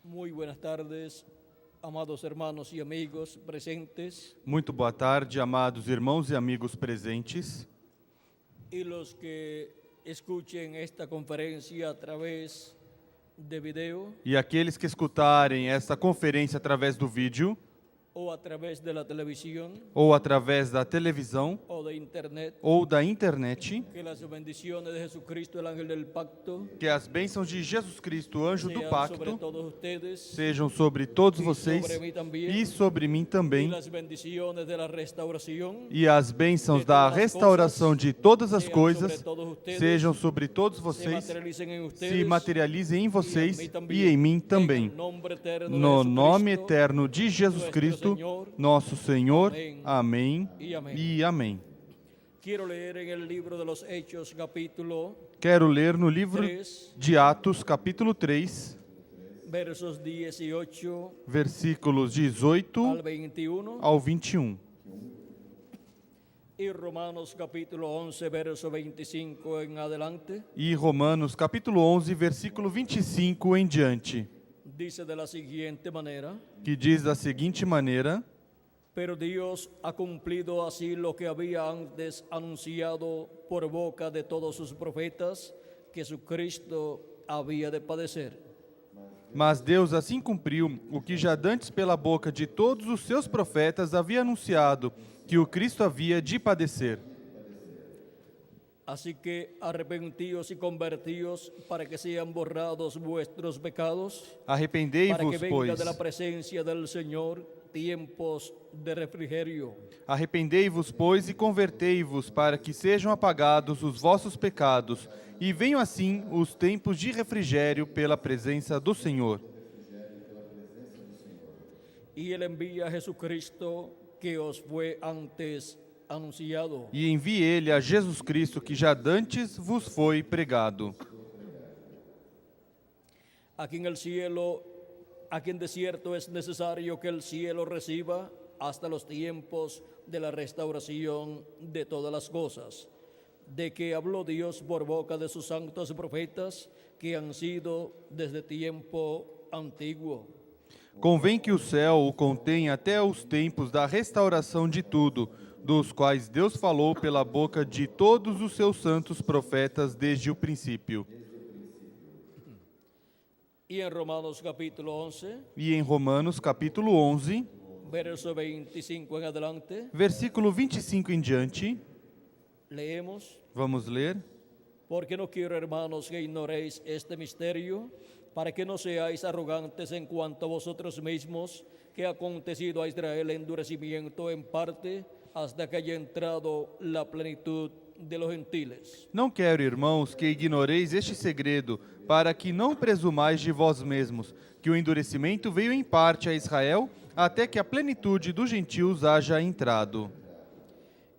Muy buenas tardes, amados hermanos y amigos presentes Muito boa tarde, amados irmãos e amigos presentes y los que escuchen esta conferencia a través de video e aqueles que escutarem esta conferência através do vídeo o a través de la televisión ou através da televisão o de internet. ou da internet. Que las bendiciones de Jesucristo, el ángel del pacto, Que as bênçãos de Jesus Cristo, anjo do sean sobre pacto, todos ustedes sejam sobre todos y vocês sobre mí también. e sobre mim Y também. las bendiciones de la restauración E as bênçãos da restauração de todas as coisas sejam sobre todos se vocês, materialicen en se ustedes materializem em vocês e em mim também. En el nombre eterno de No nome Jesucristo, eterno de Jesus Cristo, nosso Senhor. Amém y amén. e amém. Quiero leer en el libro de los Hechos, capítulo Quero ler no livro 3, de Atos, capítulo 3, versos 18 versículos 18 al 21, ao 21. y Romanos, capítulo 11, verso 25 en adelante. E Romanos, capítulo 11, versículo 25 em diante, Dice de la siguiente manera: que diz da seguinte maneira: Pero Dios ha cumplido así lo que había antes anunciado por boca de todos sus profetas, que Jesucristo había de padecer. Mas Deus assim cumpriu o que já dantes pela boca de todos os seus profetas havia anunciado, que o Cristo havia de padecer. Así que arrepentíos y convertíos para que sean borrados vuestros pecados, para que Arrependei-vos, venga pois, de la presencia del Señor tiempos de refrigerio, arrependei-vos, pois, e convertei-vos, para que sejam apagados os vossos pecados, e venham assim os tempos de refrigério pela presença do Senhor. y Él envía a Jesucristo que os fue antes anunciado, E envie ele a Jesus Cristo, que já dantes vos foi pregado, a quien el cielo, a quien de cierto es necesario que el cielo reciba hasta los tiempos de la restauración de todas las cosas, de que habló Dios por boca de sus santos profetas que han sido desde tiempo antiguo. Convém que o céu o contenha até os tempos da restauração de tudo, dos quais Deus falou pela boca de todos os seus santos profetas desde o princípio. Y en Romanos capítulo 11, E em Romanos, capítulo 11, verso 25 en adelante, versículo 25 em diante, leemos: vamos ler. Porque no quiero, hermanos, que ignoréis este misterio, para que no seáis arrogantes en cuanto a vosotros mismos, que ha acontecido a Israel endurecimiento en parte, hasta que haya entrado la plenitud de los gentiles. Não quero, irmãos, que ignoreis este segredo, para que não presumais de vós mesmos, que o endurecimento veio em parte a Israel, até que a plenitude dos gentios haja entrado.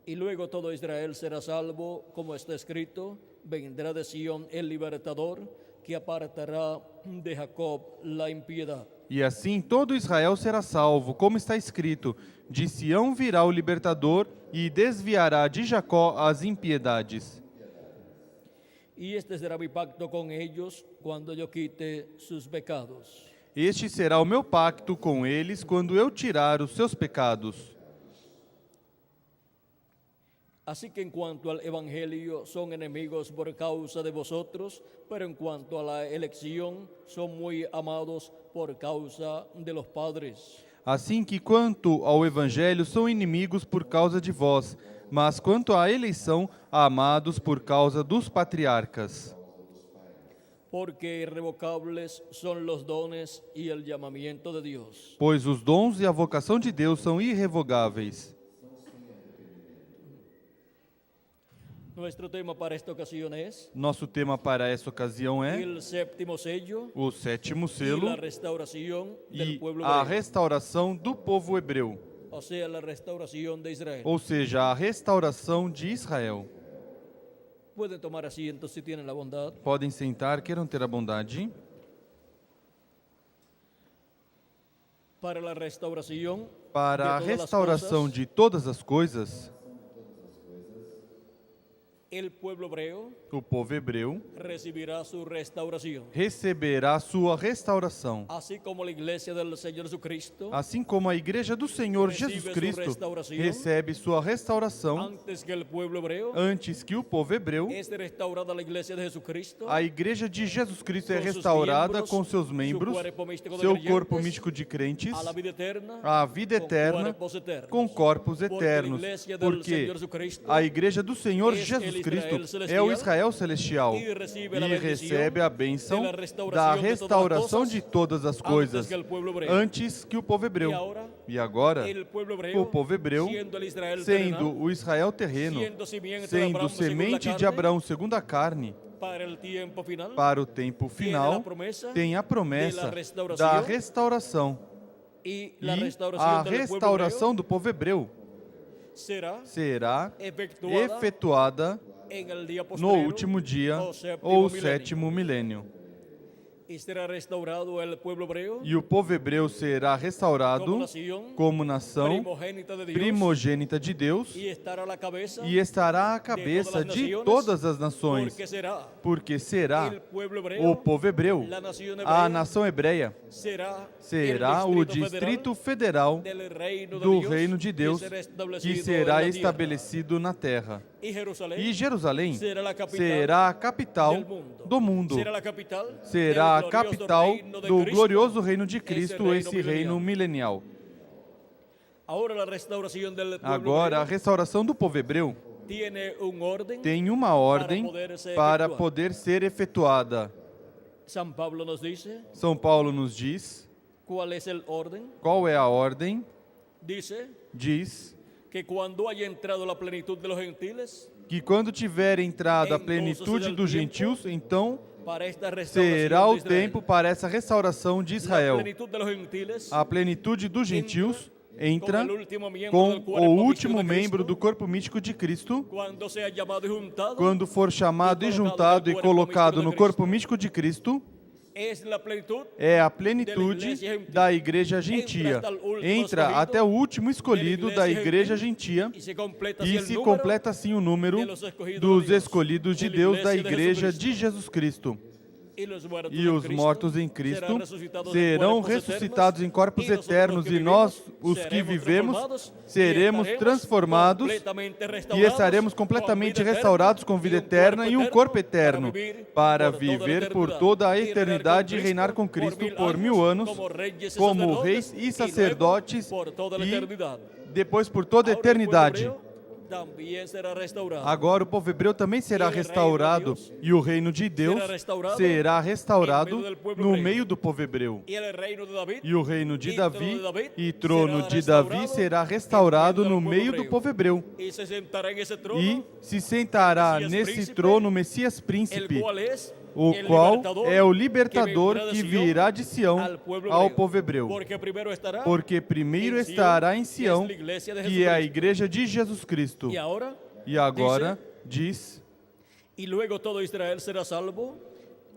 Y luego todo Israel será salvo, como está escrito: vendrá de Sión el libertador, que apartará de Jacob la impiedad. E assim todo Israel será salvo, como está escrito: de Sião virá o libertador e desviará de Jacó as impiedades. Y este será mi pacto con ellos cuando yo quite sus pecados. Este será o meu pacto com eles quando eu tirar os seus pecados. Así que en cuanto al Evangelio son enemigos por causa de vosotros, pero en cuanto a la elección son muy amados por causa de los padres. Assim que quanto ao Evangelho são inimigos por causa de vós, mas quanto à eleição, amados por causa dos patriarcas. Porque irrevocables son los dones y el llamamiento de Dios. Pois os dons e a vocação de Deus são irrevogáveis. Nuestro tema para esta ocasión es Nosso tema para essa ocasião é el séptimo sello o sétimo y selo la restauración del e pueblo a hebreo, restauração do povo hebreu, o sea, la restauración de Israel. ou seja, a restauração de Israel. Pueden tomar asiento si tienen la bondad. Podem sentar, queiram ter a bondade. Para la restauración Para a de todas las restauração cosas, de todas as coisas, el pueblo hebreo o povo hebreu recibirá su restauración. receberá sua restauração. Así como la iglesia del Señor Jesucristo, Assim como a igreja do Senhor Recebe Jesus sua Cristo restauração. recebe sua restauração antes que el pueblo hebreo, antes que o povo hebreu, es restaurada la iglesia de Jesucristo, a igreja de Jesus Cristo é com seus restaurada membros, com seus seu membros, corpo místico de seu creyentes, corpo místico de crentes, a la vida eterna, a vida com eterna cuerpos eternos. com corpos Porque a eternos, igreja del porque Senhor Jesucristo a igreja do Senhor é Jesus el Cristo Israel é o celestial Israel celestial e recebe a e bendição recebe a bênção de la restauração da de todas as restauração coisas de todas as coisas que el pueblo hebreu. antes que o povo hebreu. E agora, E agora, el pueblo hebreu, o povo hebreu, sendo el Israel sendo terrenal, o Israel terreno, sendo simiente de sendo Abraão segundo a semente de carne, Abraão segundo a carne, para el tiempo final, para o tempo final, tem a promessa da restauração. e E la a restauração del pueblo restauração do povo hebreu hebreu será efectuada efetuada en el día no postrero, último dia o séptimo ou milênio. sétimo milênio. E será restaurado el pueblo hebreu E o povo hebreu será como restaurado nación como nação primogénita de Dios, primogênita de Deus e estará a la cabeza e estará à cabeça de todas as nações, porque será porque será el pueblo hebreu, o povo hebreu, la nación a hebrea, nação hebreia, será será el o Distrito Federal del reino de do Dios, Reino de Deus que será estabelecido que en será la tierra. estabelecido na terra. E Jerusalém E Jerusalém será a capital será a capital do mundo, será a capital, será a del glorioso capital reino de do Cristo. glorioso reino de Esse Cristo, reino esse reino milenial. Agora a restauração del pueblo Agora, a hebreu restauração do povo hebreu tiene un orden. tem uma ordem para poder ser efetuada. San Pablo nos dice, São Paulo nos diz, ¿cuál es el orden? qual é a ordem? Dice Diz que cuando haya entrado la plenitud de los gentiles, que quando tiver entrado a plenitude dos gentios, então para esta será restauração o de Israel. tempo para essa restauração de La Israel. plenitud de los gentiles A plenitude dos gentios entra con el último miembro com del o cuerpo último místico de membro Cristo, do corpo místico de Cristo, quando sea llamado y juntado, quando for chamado e juntado e colocado no corpo místico de Cristo, es la plenitud é a plenitude da igreja gentia. Entra até o último escolhido da igreja gentia y se completa e así se el número completa assim o número dos escolhidos de Deus da igreja de Jesus Cristo. E os mortos em Cristo serão ressuscitados em corpos eternos, e nós, os que vivemos, seremos transformados e estaremos completamente restaurados com vida eterna e um corpo eterno, para viver por toda a eternidade e reinar com Cristo por 1000 anos, como reis e sacerdotes, e depois por toda a eternidade. Agora o povo hebreu também será restaurado, e o reino de Deus será restaurado no meio do povo hebreu. E o reino de Davi e trono de Davi será restaurado no meio do povo hebreu. E se sentará nesse trono o Messias príncipe, o qual é o libertador que virá de Sião ao povo hebreu. Porque primeiro estará em Sião, que é a igreja de Jesus Cristo. E agora diz, e luego todo Israel será salvo.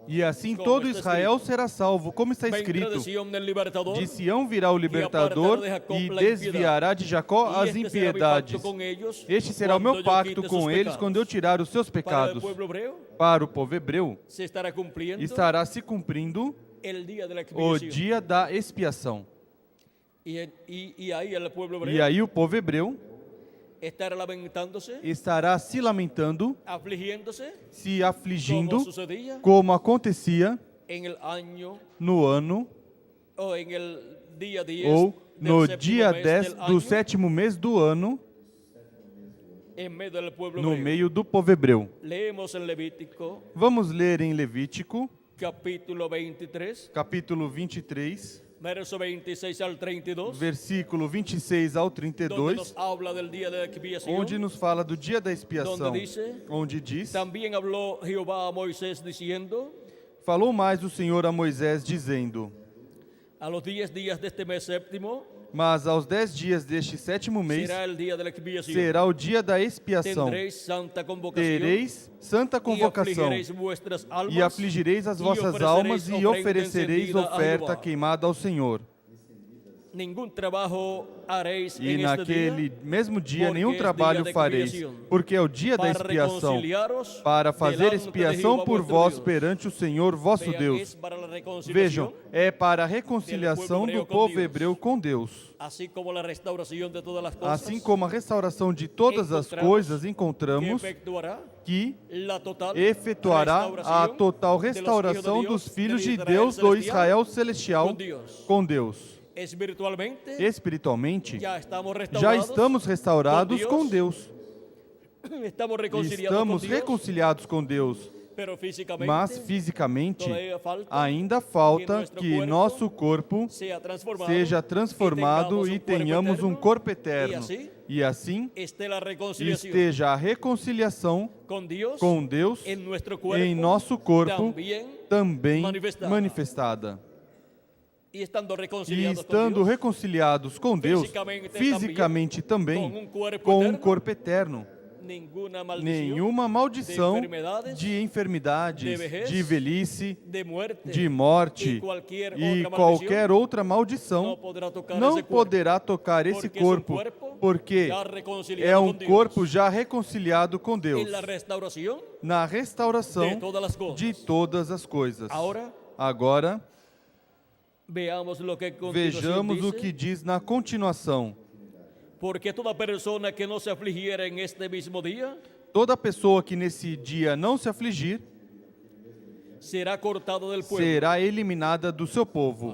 e assim todo Israel será salvo, como está escrito: de Sião virá o libertador e desviará de Jacó as impiedades. Este será o meu pacto com eles quando eu tirar os seus pecados. Para o povo hebreu, estará se cumprindo o dia da expiação. E aí o povo hebreu estará se lamentando, se afligindo, como acontecia no ano ou no dia 10 do sétimo mês do ano, no meio do povo hebreu. Vamos ler em Levítico, capítulo 23, verso 26 al 32, versículo 26 ao donde 32, nos habla del día de la expiación, onde nos fala do dia da expiação, donde dice, onde diz: también habló Jehová a Moisés diciendo, falou mais o Senhor a Moisés, dizendo: a los 10 días de este mes séptimo, mas aos 10 dias deste sétimo mês será el día de la expiación. será o dia da expiação. Tendréis santa convocación, Tereis santa y convocação, afligiréis vuestras almas, e afligireis as vossas almas, e oferecereis oferta queimada ao Senhor. ningún trabajo haréis E en este naquele día, mesmo dia porque nenhum es trabalho dia de fareis, expiação, porque é o dia da para expiação, reconciliaros para fazer delante de expiação Jehová por vuestro vós Deus. perante o Senhor vosso Vean, Deus. es para la reconciliación, Vejam, é para a reconciliação do povo hebreu com Deus. así como la restauración de todas las cosas, Assim como a restauração de todas as coisas, encontramos que efectuará que la total efetuará a restauración total de los restauração hijos de dos Dios, filhos de del Deus do Israel celestial con Dios. com Deus. Espiritualmente, Espiritualmente, ya estamos já restaurados, estamos restaurados com Deus. estamos reconciliados Estamos con Dios, reconciliados com Deus, pero físicamente mas fisicamente todavía falta ainda falta nuestro que cuerpo nosso corpo sea transformado, seja transformado e tenhamos um corpo eterno. E assim esté la reconciliación esteja a reconciliação con Dios, com Deus en nuestro cuerpo, em nosso corpo também manifestada. manifestada. y estando E reconciliados estando con Dios, reconciliados com Deus, fisicamente também, com um corpo eterno. ninguna maldición, Nenhuma maldição de enfermidades, de velhice, de morte e qualquer outra maldição não poderá tocar esse corpo, porque é um corpo já reconciliado com Deus, en la restauración na restauração de todas las cosas. de todas as coisas. Ahora Agora, veamos lo que a continuación vejamos o dice. que diz na continuação. Porque toda persona que no se afligiera en este mismo día Toda pessoa que nesse dia não se afligir, será cortado del pueblo, será eliminada do seu povo.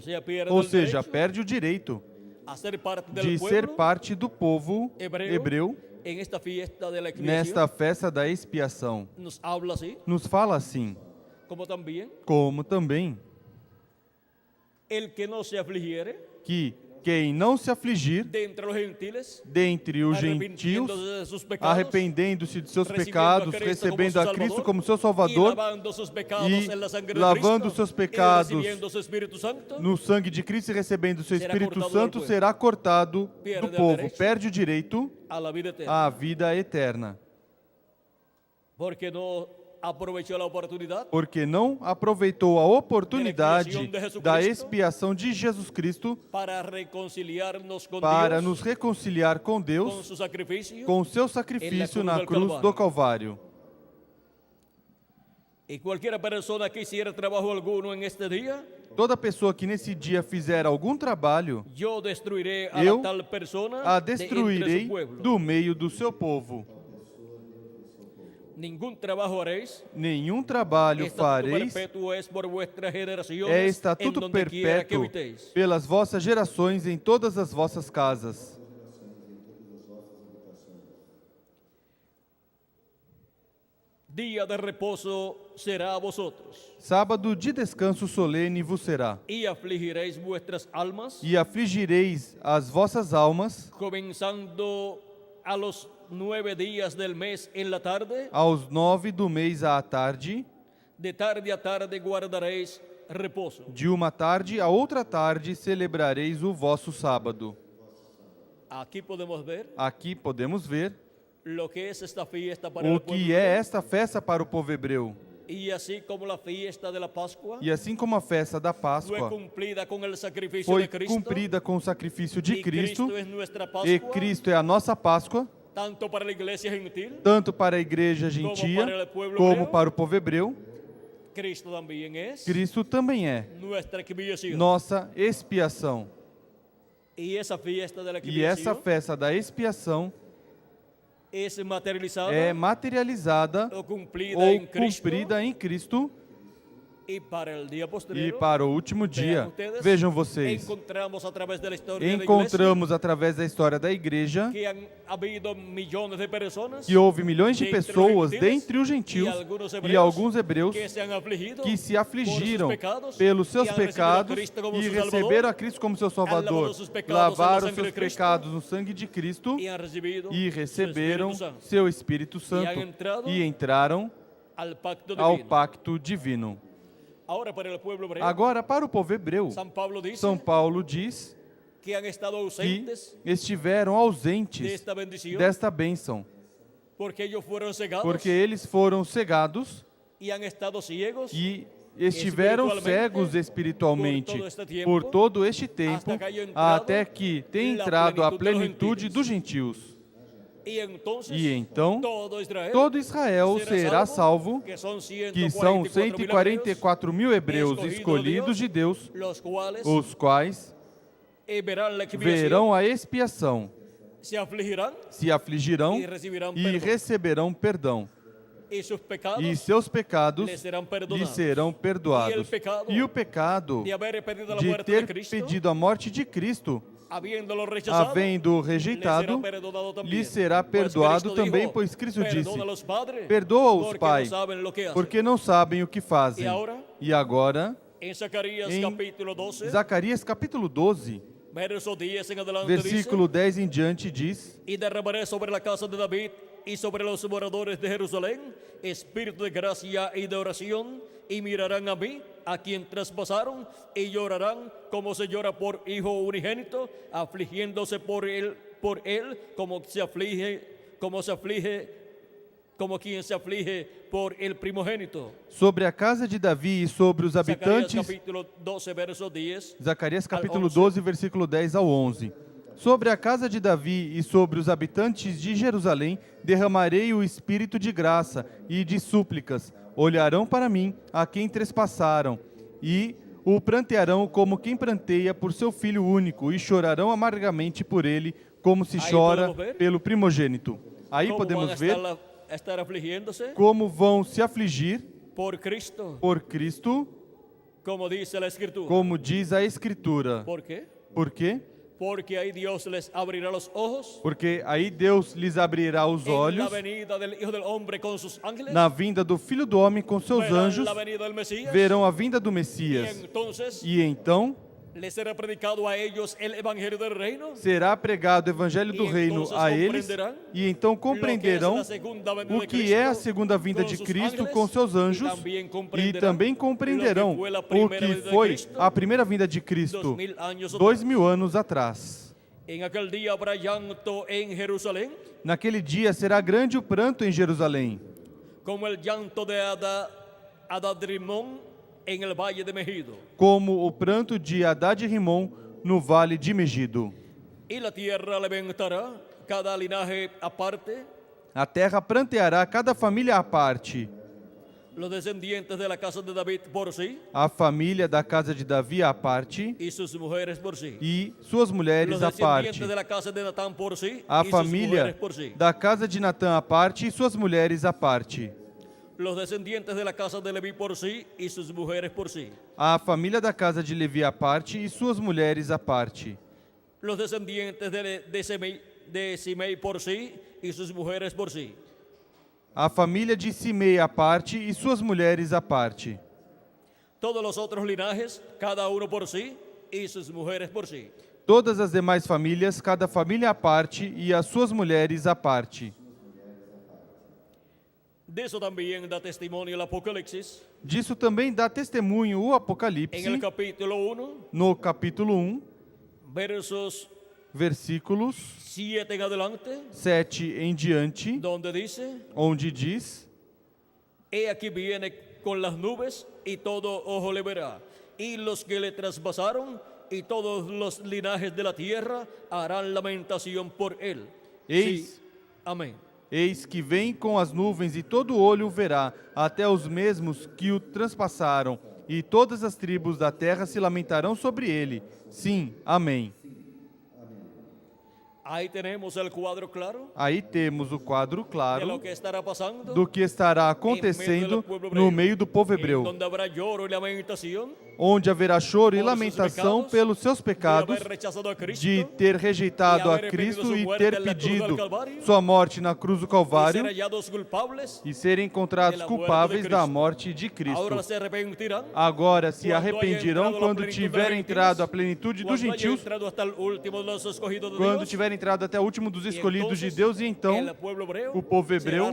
Ou seja, perde o direito a ser parte del de pueblo ser parte do povo hebreu en esta fiesta de la expiación. nesta festa da expiação. Nos habla así, Nos fala assim, como también como também el que no se afligiere que quem não se afligir de entre los gentiles, dentre os gentios, arrepintiéndose de sus pecados, arrependendo-se de seus recebendo pecados, a Cristo recebendo como a su Cristo Salvador, como seu y Salvador, lavando sus pecados e en la sangre de lavando Cristo, seus y pecados recibiendo su Espíritu Santo, no sangue de Cristo e recebendo o seu Será Espírito cortado Santo, do povo. será cortado Perde do o povo, direito perde o direito a la vida eterna, à vida eterna, porque no aprovechó la oportunidad porque não aproveitou a oportunidade expiação de Jesus da Cristo expiação de Jesus Cristo para reconciliarnos con para Dios, nos reconciliar com con Deus, su sacrificio, com o seu sacrifício cruz na del cruz do Calvário. y cualquiera persona que hiciera trabajo alguno en este día, Toda pessoa que nesse dia fizer algum trabalho, yo destruiré a eu la tal persona a de entre destruirei su pueblo. do meio do seu povo. Ningún trabajo haréis, Nenhum trabalho estatuto fareis, perpetuo es por vuestras generaciones, é en estatuto donde quiera que perpétuo habitéis. pelas vossas gerações em todas as vossas casas. Día de reposo será a vosotros, Sábado de descanso solene vos será, y afligiréis vuestras almas, e afligireis as vossas almas comenzando a los 9 días del mes en la tarde, aos 9 do mês à tarde, de tarde a tarde guardaréis reposo. de uma tarde a outra tarde celebrareis o vosso sábado. Aquí podemos ver Aqui podemos ver lo que es esta fiesta para o el pueblo que é esta festa para o povo hebreu. y así como la fiesta de la Pascua E assim como a festa da fue Páscoa cumplida con el sacrificio foi de Cristo, cumprida com o sacrifício de y Cristo, es nuestra e Pascua, Cristo é a nossa Páscoa, tanto para la iglesia gentil, tanto para a igreja gentia como para o povo hebreu, Cristo también es Cristo também é nuestra expiación. nossa expiação. Y esa fiesta de la E essa expiación festa da expiação es materializada é materializada o cumplida ou en Cristo, cumprida em Cristo. y para el día E posterior, para o último dia, vean ustedes, vejam vocês, encontramos a través de la historia de la encontramos através da história da igreja iglesia que han habido millones de personas que houve milhões de dentre os pessoas gentiles dentre os gentios e e alguns hebreus que se han afligido que se afligiram por sus pecados, pelos seus e han recebido a pecados Cristo como e su Salvador, receberam a Cristo como seu Salvador, lavado seus pecados lavaram na sangue seus de Cristo, pecados no sangue de Cristo y han recibido e receberam su Espíritu Santo seu Espírito Santo han entrado e entraram al pacto ao divino. pacto divino. Ahora para el pueblo hebreo, Agora, para o povo hebreu, San Pablo dice São Paulo diz que han estado que ausentes estiveram de ausentes esta bendición desta bênção, porque ellos fueron cegados porque eles foram cegados y han estado ciegos e estiveram cegos espiritualmente por todo este tempo, até que tenha entrado a plenitude dos gentios. E então, todo Israel será salvo, que são 144 mil hebreus escolhidos de Deus, os quais verão a expiação, se afligirão e receberão perdão. E seus pecados lhes serão perdoados. E o pecado de ter pedido a morte de Cristo, havendo rejeitado, lhes será perdoado também, pois Cristo disse: perdoa os pais, porque não sabem o que fazem. E agora, em Zacarias capítulo 12, versículo 10 em diante, diz: E derramaré sobre a casa de David y sobre los moradores de Jerusalén espíritu de gracia y de oración, y mirarán a mí, a quien traspasaron, y llorarán como se llora por hijo unigénito, afligiéndose por él como quien se aflige por el primogénito. Sobre a casa de Davi e sobre os habitantes. Zacarias capítulo 12, versículo 10 ao 11. Sobre a casa de Davi e sobre os habitantes de Jerusalém derramarei o espírito de graça e de súplicas. Olharão para mim, a quem trespassaram, e o prantearão como quem pranteia por seu filho único, e chorarão amargamente por ele, como se chora pelo primogênito. Aí podemos ver como vão se afligir por Cristo, como diz a Escritura. Por quê? Por quê? Porque aí Deus lhes abrirá os olhos. Porque aí Deus lhes abrirá os olhos na vinda do Filho do Homem com seus anjos, verão a vinda do Messias. E então será predicado a eles o evangelho do reino. Será pregado o evangelho do reino a eles, e então compreenderão o que é a segunda vinda de Cristo com seus anjos, e também compreenderão o que foi a primeira vinda de Cristo 2000 anos atrás. Naquele dia será grande o pranto em Jerusalém, como o llanto de Adad-Rimón em el valle de Megido, como o pranto de Haddad e Rimon no vale de Megido. E a terra levantará cada linaje aparte. A terra pranteará cada família à parte. Los descendientes de la casa de David por si. A família da casa de Davi à parte. E suas mulheres por si. E suas mulheres à parte. De la casa de Natán por si, a família da casa de Natã à parte e suas mulheres à parte. Los descendientes de la casa de Leví por sí y sus mujeres por sí. A família da casa de Levi à parte e suas mulheres à parte. Los descendientes de Simei por sí y sus mujeres por sí. A família de Simei à parte e suas mulheres à parte. Todos los otros linajes, cada uno por sí y sus mujeres por sí. Todas as demais famílias, cada família à parte e as suas mulheres à parte. Disso também dá testemunho o Apocalipse. Disso também dá testemunho o Apocalipse. No capítulo 1, versículos 7 em diante, onde diz: He aqui viene com las nubes e todo ojo le verá, e los que le traspasaron e todos los linajes de la tierra harán lamentación por él. Eis, sí. Amém. Eis que vem com as nuvens e todo olho o verá, até os mesmos que o transpassaram, e todas as tribos da terra se lamentarão sobre ele. Sim, amém. Aí temos o quadro claro. Aí temos o quadro claro do que estará acontecendo no meio do povo hebreu, onde haverá choro e lamentação pelos seus pecados, de ter rejeitado a Cristo e ter pedido sua morte na cruz do Calvário e serem encontrados culpáveis da morte de Cristo. Agora se arrependerão quando tiverem entrado à plenitude dos gentios, quando tiverem entrado até o último dos escolhidos de Deus, e então o povo hebreu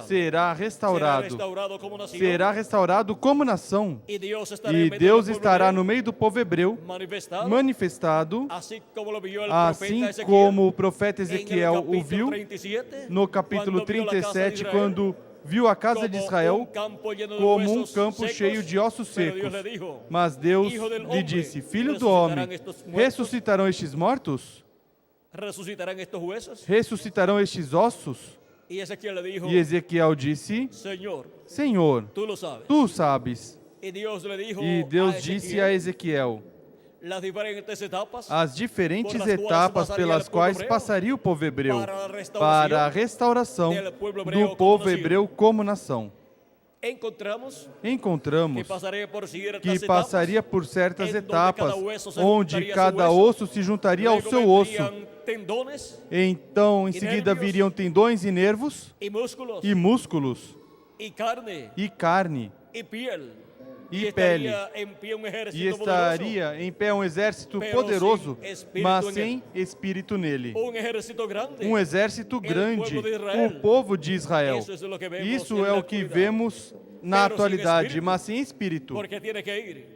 será restaurado como nação, e Deus estará no meio do povo hebreu manifestado, assim como o profeta Ezequiel o viu no capítulo 37, quando viu a casa de como Israel un campo lleno de como um huesos campo secos, cheio de ossos pero secos. Dios le dijo, Mas Deus Hijo del lhe hombre, disse: Filho do homem, ressuscitarão estes mortos? ¿resucitarán estos huesos? Ressuscitarão estes ossos? Y Ezequiel le dijo, E Ezequiel disse: Señor, Senhor, tú lo sabes. tu sabes. Y Dios le dijo E Deus a disse a Ezequiel las diferentes etapas as diferentes por las quais etapas passaria pelas o povo quais hebreu passaria o povo hebreu para a restauração para a restauração del povo hebreu do como povo nação. hebreu como nação. Encontramos Encontramos que passaria por ciertas que etapas, passaria por certas em donde etapas, cada hueso se onde juntaria a cada seu hueso, osso se juntaria ao luego seu osso. vendrían tendones Então, em e seguida, nervios, viriam tendões e nervos, y músculos e músculos, y carne e carne, y piel. e Y pele. estaría en pie un E ejército estaria em pé um exército Pero poderoso, sem espírito mas nele. sem espírito nele. poderoso, un ejército grande. Um exército grande, pueblo de Israel. o povo de Israel. Eso es lo que vemos Isso en é la o que actualidade. vemos na Pero sem atualidade, espírito. mas sem espírito. Porque tiene que ir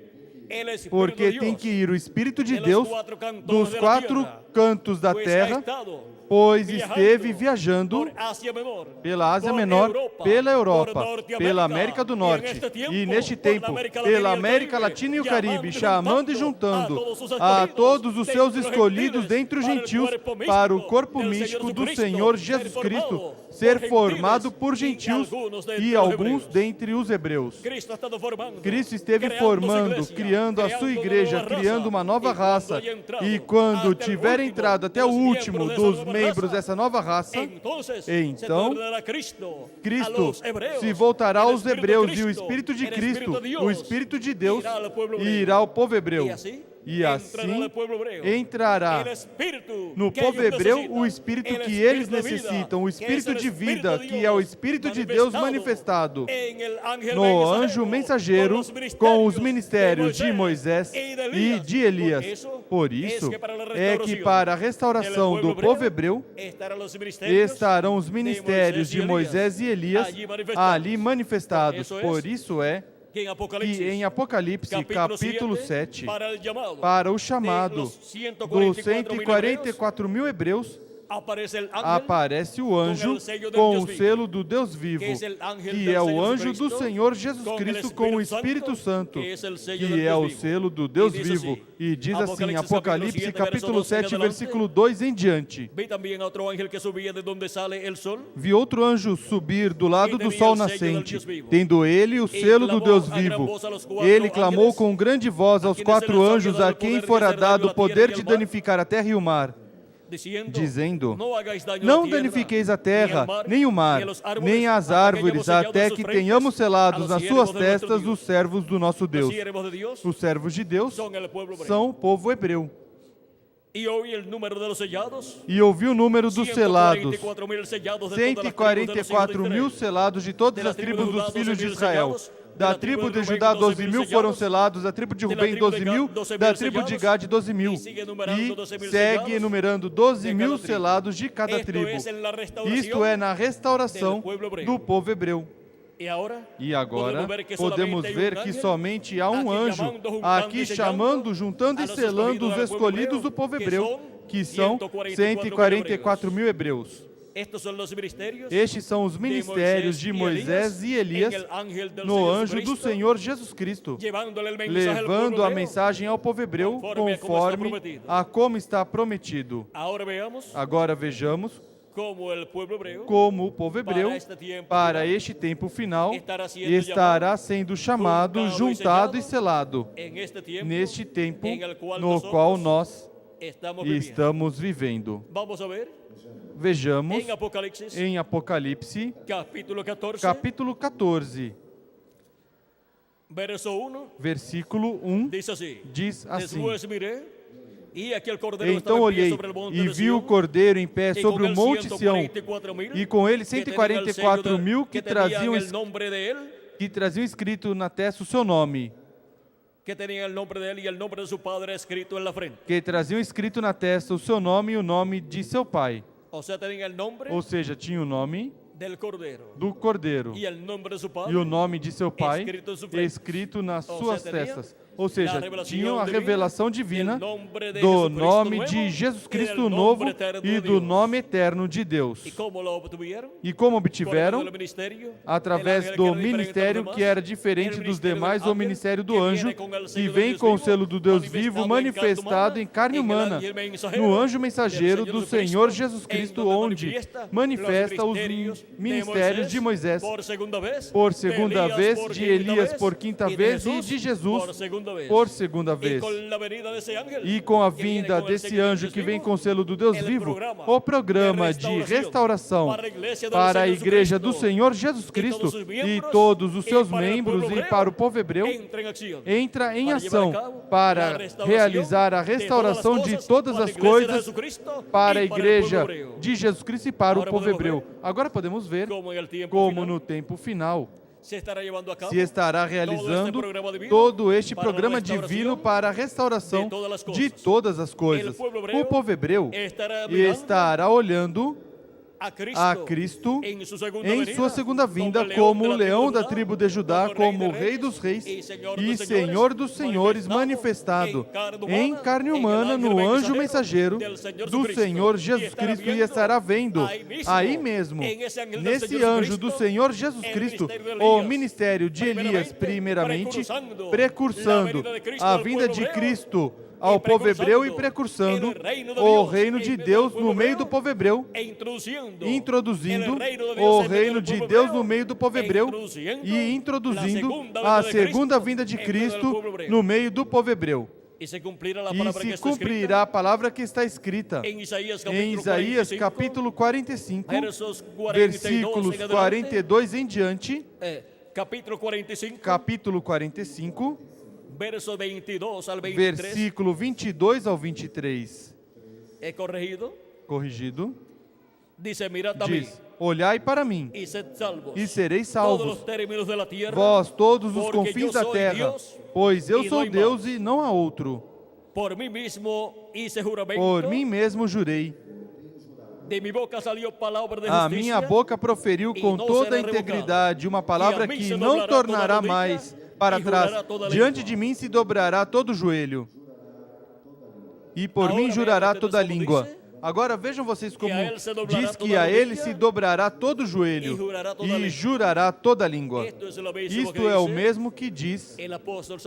el Espíritu Porque de tem Dios que ir o Espírito de de los Deus cuatro cantos dos de la quatro tierra, cantos da pues ha terra, estado pois viajando esteve viajando por Asia Menor, pela Ásia por Menor, Europa, pela por Europa, Norte pela América, América do e Norte, neste tempo, e neste por tempo, América pela Latina e o América Caribe, Latina e o chamando Caribe, e chamando e juntando juntando a a todos os seus escolhidos dentre os para o gentios corpo místico para o corpo del místico Senhor do Cristo, Senhor ser Jesus Cristo formado ser por formado por gentiles gentios e e alguns alguns hebreus. dentre os hebreus. Cristo ha estado formando, Cristo esteve creando formando, sua igreja, criando a sua igreja, criando uma nova raça. E quando tiver entrado até o último dos membros dessa nova raça, então Cristo se voltará aos hebreus e o Espírito de Cristo, o Espírito de Deus, irá ao povo hebreu. E assim entrará no povo hebreu o Espírito que eles necessitam, o Espírito de vida, que é o Espírito de Deus manifestado no anjo mensageiro com os ministérios de Moisés e de Elias. Por isso é que para a restauração do povo hebreu estarão os ministérios de Moisés e Elias ali manifestados. Por isso é que em Apocalipse, capítulo 7, para o chamado dos 144 mil hebreus, aparece o anjo com o selo do Deus vivo, que é o anjo do Senhor Jesus Cristo com o Espírito Santo, que é o selo do Deus vivo. E diz assim, Apocalipse capítulo 7, versículo 2 em diante. Vi outro anjo subir do lado do sol nascente, tendo ele o selo do Deus vivo. Ele clamou com grande voz aos 4 anjos a quem fora dado o poder de danificar a terra e o mar, dizendo: não danifiqueis a terra, nem o mar, nem as árvores, até que tenhamos selados nas suas testas os servos do nosso Deus. Os servos de Deus são o povo hebreu. E ouvi o número dos selados, 144 mil selados de todas as tribos dos filhos de Israel. Da tribo de Judá, 12 mil foram selados, da tribo de Rubem, 12 mil, da tribo de Gade, 12 mil. E segue enumerando 12 mil selados de cada tribo. Isto é na restauração do povo hebreu. E agora podemos ver que somente há um anjo aqui chamando, juntando e selando os escolhidos do povo hebreu, que são 144 mil hebreus. Estes são os ministérios de Moisés e Elias no anjo do Senhor Jesus Cristo, levando a mensagem ao povo hebreu conforme a como está prometido. Agora vejamos como o povo hebreu, para este tempo final, estará sendo chamado, juntado e selado, neste tempo no qual nós estamos vivendo. Vejamos em Apocalipse, capítulo 14, versículo 1, diz assim: então olhei e vi o Cordeiro em pé sobre o monte Sião, e com ele 144 mil que traziam escrito na testa o seu nome. Que traziam escrito na testa o seu nome e o nome de seu pai. Ou seja, tinha o nome do Cordeiro e o nome de seu pai escrito nas suas testas. Ou seja, la revelación tinham a divina revelação divina del nombre de do Jesucristo nome nuevo de Jesus y Cristo del novo nombre eterno e de do Dios. nome eterno de Deus. ¿Y cómo lo obtuvieron? E como Por medio obtiveram? del ministerio, Através del ángel do que era diferente ministério a los que era demás, diferente el dos ministerio demais, del o ángel ministério do que anjo, viene con el que sello vem de com o Dios selo do Deus vivo manifestado em carne humana, no anjo mensageiro do Senhor Jesus Cristo, onde manifesta os ministérios de Moisés por segunda vez, de Elias por quinta vez e de Jesus por segunda vez. E com a vinda desse anjo que vem com o selo do Deus vivo, o programa de restauração para a igreja do Senhor Jesus Cristo e todos os seus membros e para o povo hebreu entra em ação para realizar a restauração de todas as coisas para a igreja de Jesus Cristo e para o povo hebreu. Agora podemos ver como no tempo final se estará realizando todo este programa divino para a restauração de todas as coisas. O povo hebreu estará olhando a Cristo em sua segunda vinda como o leão da tribo de Judá, como o Rei dos Reis e Senhor dos Senhores, manifestado em carne humana no anjo mensageiro do Senhor Jesus Cristo, e estará vendo aí mesmo, nesse anjo do Senhor Jesus Cristo, o ministério de Elias, primeiramente, precursando a vinda de Cristo ao povo hebreu e precursando o reino de Deus no meio do povo hebreu, introduzindo o reino de Deus no meio do povo hebreu e introduzindo a segunda vinda de Cristo no meio do povo hebreu. E se cumprirá a palavra que está escrita em Isaías capítulo 45, versículos 42 em diante. Capítulo 45, versículo 22 ao 23. É corrigido. Diz: olhai para mim e sereis salvos, tierra, vós todos os confins da terra, pois eu sou Deus e não há outro. Por mim mesmo jurei. A minha boca proferiu com toda a integridade uma palavra que não tornará mais para trás. Diante de mim se dobrará todo o joelho, e por mim jurará toda a língua. Agora vejam vocês como diz que a ele se dobrará todo o joelho e jurará toda a língua. Isto é o mesmo que diz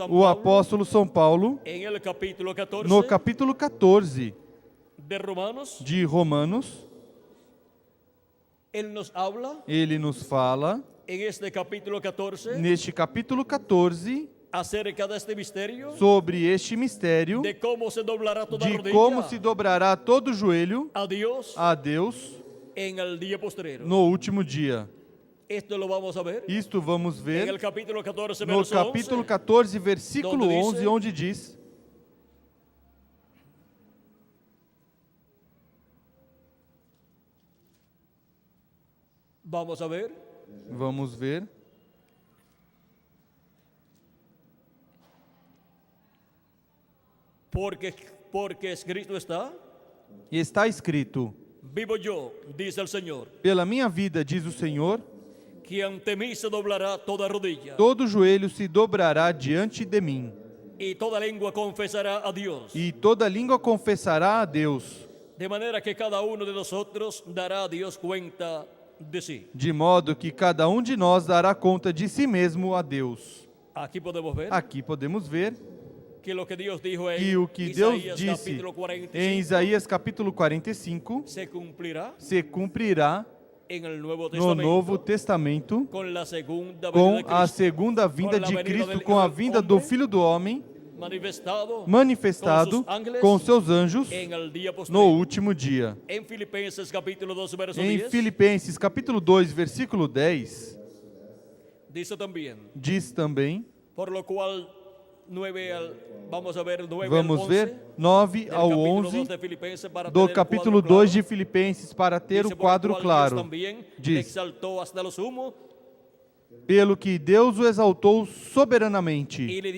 o apóstolo São Paulo no capítulo 14 de Romanos. Ele nos fala neste capítulo 14 acerca deste mistério, sobre este mistério de como se dobrará todo o joelho a Deus no último dia. Isto vamos ver no capítulo 14, versículo 11, onde diz: Vamos ver. Porque escrito está escrito: vivo yo, diz o Senhor, pela minha vida, diz o Senhor, que ante mim se doblará toda rodilha, todo joelho se dobrará diante de mim, e toda língua confessará a Deus, de maneira que cada um de nós dará a Deus conta de si. De modo que cada um de nós dará conta de si mesmo a Deus. Aqui podemos ver que o que Deus disse em Isaías capítulo 45 se cumprirá no Novo Testamento com a segunda vinda de Cristo, com a vinda do Filho do Homem manifestado com seus anjos no último dia. Em Filipenses capítulo 2, versículo 10, diz também, vamos ver 9 ao 11 do capítulo 2 de Filipenses, para ter o quadro claro. Diz: pelo que Deus o exaltou soberanamente e lhe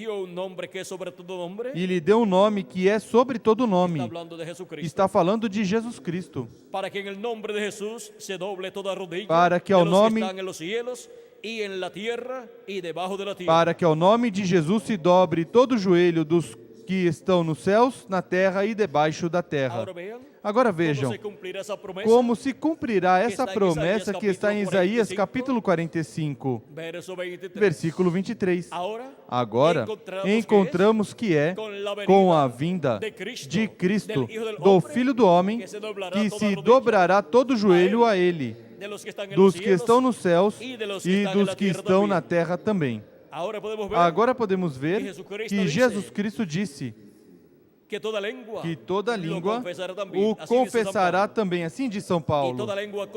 deu um nome que é sobre todo nome. Está falando de Jesus Cristo. Para que ao nome y en la tierra y debajo de la tierra. para que ao nome de Jesus se dobre todo o joelho dos que estão nos céus, na terra e debaixo da terra. Ahora vean Agora cómo vejam se cumplirá esa promesa. como se cumprirá essa está em promessa Isaías que está em capítulo Isaías 45, capítulo 45, Verso 23. versículo 23. Agora encontramos que é com a vinda de Cristo, do Filho do Homem, que se dobrará todo o joelho a Ele, de los que están en dos los que cielos estão nos céus y de los que e están en dos la que tierra estão también. na terra também. Agora podemos ver Agora podemos ver que Jesus Cristo disse que toda lengua que toda lo língua confesará también. o Así dice San confessará Pablo. também, assim diz São Y Paulo. toda lengua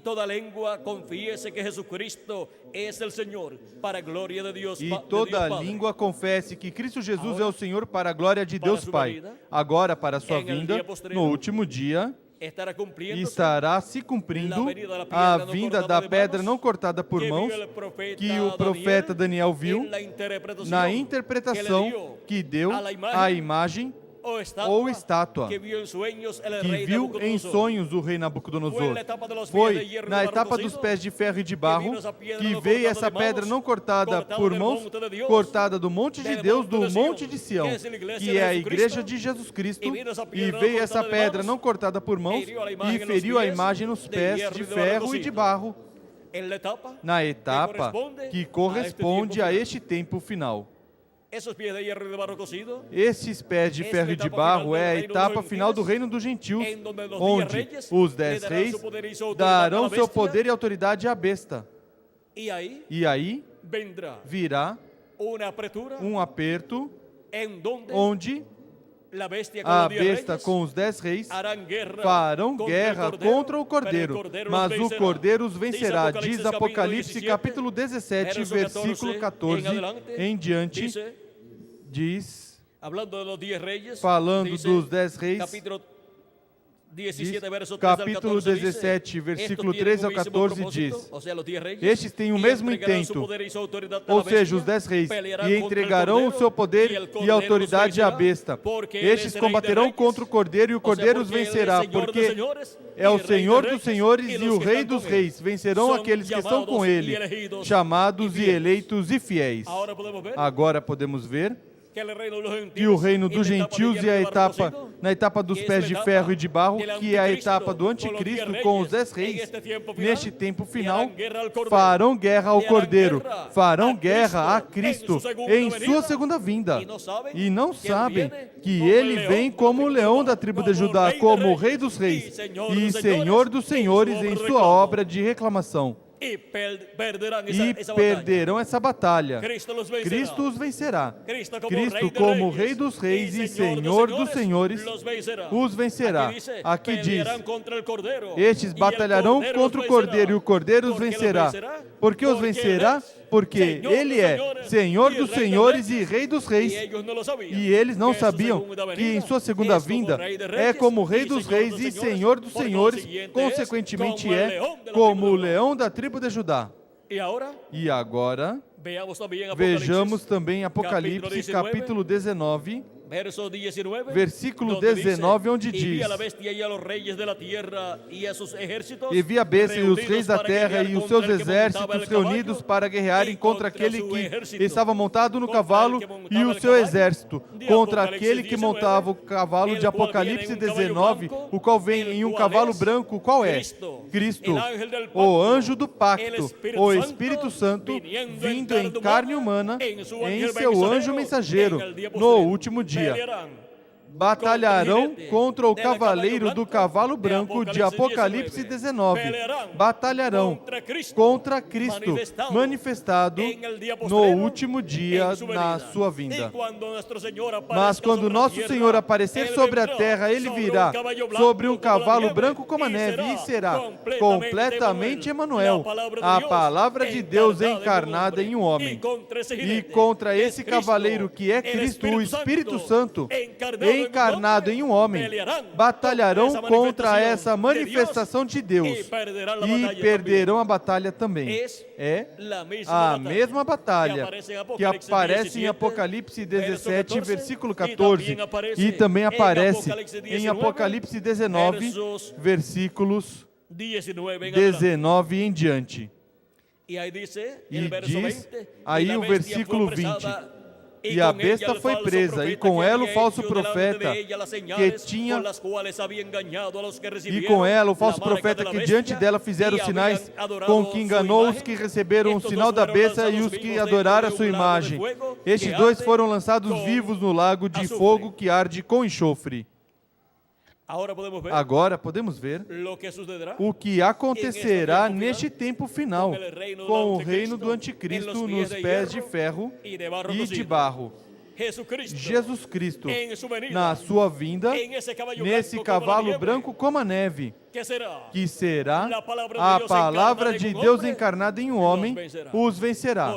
toda lengua confiese que Jesucristo es el Señor, para gloria de Dios. E de toda Dios Padre. língua confesse que Cristo Jesus Agora, é o Senhor para a glória de para Deus sua Pai. venida, Agora, para a sua em el vinda, dia posterior, no último dia, Estará cumpliendo estará se cumprindo la venida da pedra a não vinda cortada da de pedra manos, não cortada por que mãos, viu el profeta que o profeta Daniel viu en la interpretación na que interpretação le dio que deu a la imagen à imagem ou ou estátua que viu em sonhos el que rei viu em Nabucodonosor. sonhos o rei Foi Nabucodonosor. na etapa de los Foi pies de hierro e na de barro etapa cocido, dos pés de ferro e de barro vino essa pedra que não veio cortada essa de pedra mãos, não cortada cortada por del mãos, monte de Deus, cortada do monte de del Deus, monte do de Sião, monte de Sião, que é a igreja que de é a Jesus igreja Cristo, de Jesus Cristo, e veio essa e pedra não veio essa cortada de pedra mãos, não cortada por mãos feriu a imagem e nos feriu a pés imagem nos de pés hierro de e de barro ferro e cocido. de barro, en la etapa na etapa que corresponde a este tempo final. esos pies de hierro y de barro cocido, Esses pés de ferro e de barro é a etapa final do reino dos gentios, em donde los 10 onde reyes os le 10 darão reis su poder y su autoridad a darão la seu bestia, poder e autoridade à besta. y ahí E aí vendrá virá una apertura aperto en donde onde la bestia con a los 10 besta reyes com os 10 reis harán guerra farão contra guerra el Cordeiro, contra o pero Cordeiro, el Cordeiro mas los o vencerá. Cordeiro os vencerá. Diz Diz Apocalipse capítulo 17, verso versículo 14 em diante, dice, diz, hablando de los 10 reyes, falando dice, dos 10 reis, capítulo 17, diz, verso 3 al capítulo 14, 17, dice, versículo estos tienen 3 ao un mismo 14 propósito, diz, o sea, los 10 reyes, estes têm o y mesmo entregarán su intento, poder y su autoridad a ou la seja, os bestia, 10 reis, pelearán e contra el entregarão o Cordeiro, seu poder y el e Cordeiro autoridade à los vencerá, besta. porque ele Estes será rei de combaterão reis, contra o Cordeiro e o o sea, Cordeiro os porque ele é vencerá, Senhor dos porque senhores, é o e Rei Senhor dos dos reis, senhores e e los o que Rei estão dos com reis. ele. Vencerão São aqueles que estão com chamados ele, e elegidos chamados e e fiéis. eleitos e fiéis. Agora podemos ver Agora podemos ver que el reino de los que gentiles, o reino en dos la etapa de gentios hierro e a y barro etapa, cocido, na etapa dos que pés es de la ferro etapa e de barro, del que é a anticristo, etapa do con los anticristo 10 com os reyes, 10 reis, en este tiempo final, neste tempo y final, harán guerra al Cordeiro, farão guerra ao y harán Cordeiro, guerra farão a guerra a Cristo Cristo en em su sua segunda segunda vinda. venida. E não que sabem ele viene que como ele leão vem da como o tribo de leão Judá, da tribo de como Judá, rei de como o reis, Rei dos Reis e Senhor e dos Senhor dos senhores, Senhores em em sua sua reclamo. obra de reclamação. E perderão E essa batalha. perderão essa batalha. Cristo los vencerá. Cristo os vencerá. Cristo Cristo, como Rei dos Reis e Senhor dos Senhores, os vencerá. Aqui diz, contra el Cordeiro, estes batalharão contra o Cordeiro e o Cordeiro os vencerá. Por que os vencerá? Porque Ele é Senhor dos Senhores e Rei dos Reis. E eles não sabiam que em sua segunda vinda é como Rei dos Reis e Senhor dos Senhores, consequentemente é como o leão da tribo de Judá. E agora, vejamos também Apocalipse capítulo 19, versículo 19, onde diz: E vi a besta e os reis da terra e os seus exércitos reunidos para guerrearem contra aquele que estava montado no cavalo e o seu exército, contra aquele que montava o cavalo de Apocalipse 19, o qual vem em um cavalo branco. Qual é? Cristo, o anjo do pacto, o Espírito Santo, vindo em carne humana, em seu anjo mensageiro, no último dia. Batalharão contra o cavaleiro do cavalo branco de Apocalipse 19. Batalharão contra Cristo manifestado no último dia na sua vinda. Mas quando nosso Senhor aparecer sobre a terra, Ele virá sobre um cavalo branco como a neve e será completamente Emanuel, a palavra de Deus encarnada em um homem. E contra esse cavaleiro que é Cristo, o Espírito Santo, encarnado em um homem, batalharão contra essa manifestação de Deus e perderão a batalha também. É a mesma batalha que aparece em Apocalipse 17, versículo 14, e também aparece em Apocalipse 19, versículos 19 em diante. Y ahí dice, E el verso diz 20, aí "Y la o bestia versículo fue 20, apresada, e y a con ella besta el foi falso presa, e profeta com que ela o había falso hecho delante profeta de ella las que señales tinha, con las cuales había engañado a los que e recibieron com ela o la falso marca profeta de la que bestia diante dela fizeram y os sinais habían adorado com que su enganou os imagen. que receberam o Estos sinal dos da fueron besta e lanzados os que vivos adoraram a dentro sua de un lago de imagem. fuego Estes que dois arde foram lançados com vivos no lago de azufre. fogo que arde com enxofre. Ahora podemos ver Agora podemos ver lo que sucederá o que acontecerá tempo neste tempo final, com o reino do anticristo nos pés de ferro y de barro e de cocido. barro. Jesucristo, Jesus Cristo, en su venida, na sua vinda, en ese caballo nesse blanco como la cavalo nieve, branco como a neve, que será que será la palabra de a Dios palavra encarnada de en un Deus hombre, encarnada em um homem, os vencerá.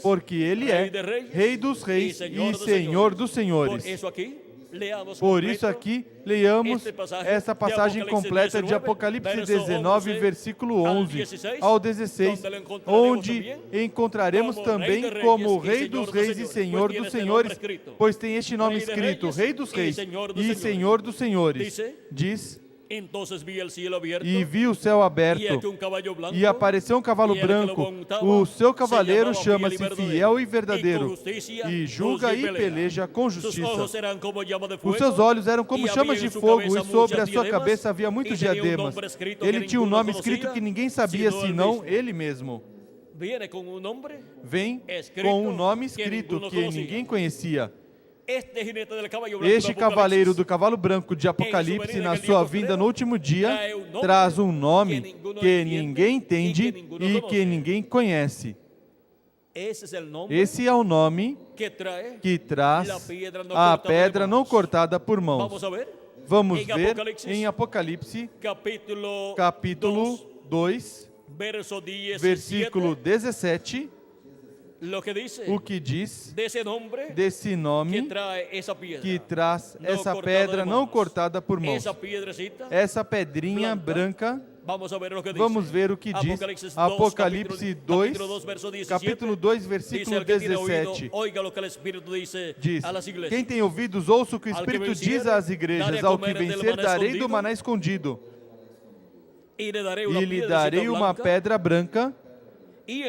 Porque Ele é Rei dos reis e Senhor dos senhores. Por isso aqui, leamos essa passagem completa de Apocalipse 19, versículo 11 ao 16, onde encontraremos também como Rei dos reis e Senhor dos senhores, pois tem este nome escrito, Rei dos reis e Senhor dos senhores. Diz, e vi o céu aberto, e apareceu um cavalo branco. O seu cavaleiro chama-se Fiel e Verdadeiro, e julga e peleja com justiça. Os seus olhos eram como chamas de fogo, e sobre a sua cabeça havia muitos diademas. Ele tinha um nome escrito que ninguém sabia, senão ele mesmo. Vem com um nome escrito que ninguém conhecia. Este cavaleiro do cavalo branco de Apocalipse, na sua vinda no último dia, traz um nome que ninguém entende e que ninguém conhece. Esse é o nome que traz a pedra não cortada por mãos. Vamos ver em Apocalipse, capítulo 2, versículo 17, o que diz desse nome que traz essa pedra não cortada por mãos. Essa pedrinha branca, vamos ver o que diz Apocalipse 2, capítulo 2, versículo 17. Diz, quem tem ouvidos, ouça o que o Espírito diz às igrejas, ao que vencer darei do maná escondido, e lhe darei uma pedra branca, e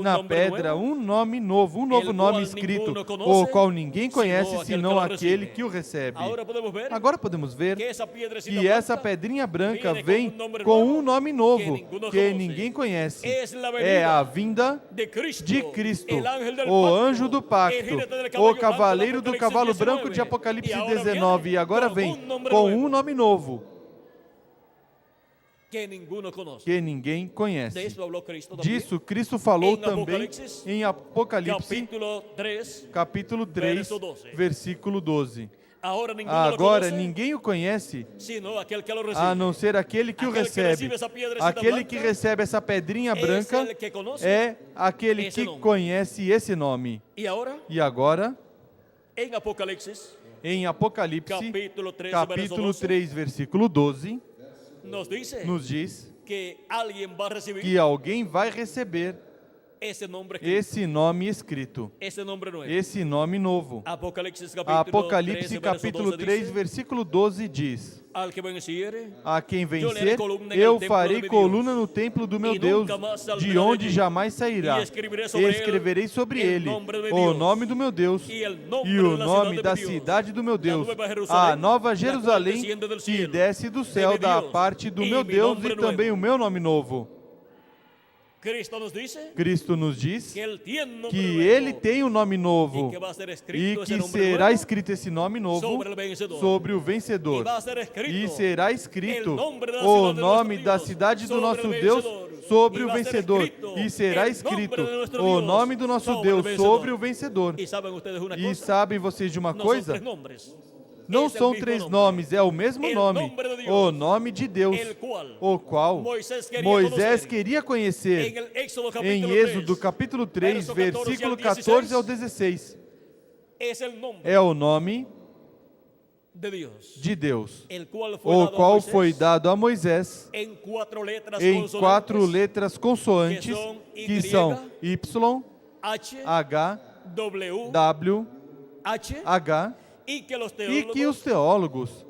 na pedra um nome novo, um novo nome escrito, o qual ninguém conhece senão aquele que o recebe. Agora podemos ver que essa pedrinha branca vem com um nome novo que ninguém conhece. É a vinda de Cristo, o anjo do pacto, o cavaleiro do cavalo branco de Apocalipse 19. E agora vem com um nome novo que ninguém conhece. Disso Cristo falou também em Apocalipse, capítulo 3, versículo 12. Agora ninguém o conhece, a não ser aquele que o recebe. Aquele que recebe essa pedrinha branca é aquele que conhece esse nome. E agora, em Apocalipse, capítulo 3, versículo 12, nos diz que alguém vai receber esse nome escrito, esse nome novo. Apocalipse capítulo 3, versículo 12 diz, a quem vencer, eu farei coluna no templo do meu Deus, de onde jamais sairá. Escreverei sobre ele o nome do meu Deus e o nome da cidade do meu Deus, a Nova Jerusalém, que desce do céu da parte do meu Deus, e também o meu nome novo. Cristo nos diz que Ele tem um nome novo e que será escrito esse nome novo sobre o vencedor. E será escrito o nome da cidade do nosso Deus sobre o vencedor. E será escrito o nome do nosso Deus sobre o vencedor. E sabem vocês de uma coisa? Não são três nomes, é o mesmo nome, o nome de Deus, o qual Moisés queria conhecer em Êxodo capítulo 3, versículo 14 ao 16. É o nome de Deus, o qual foi dado a Moisés em 4 letras consoantes, que são Y, H, W, H, e que os teólogos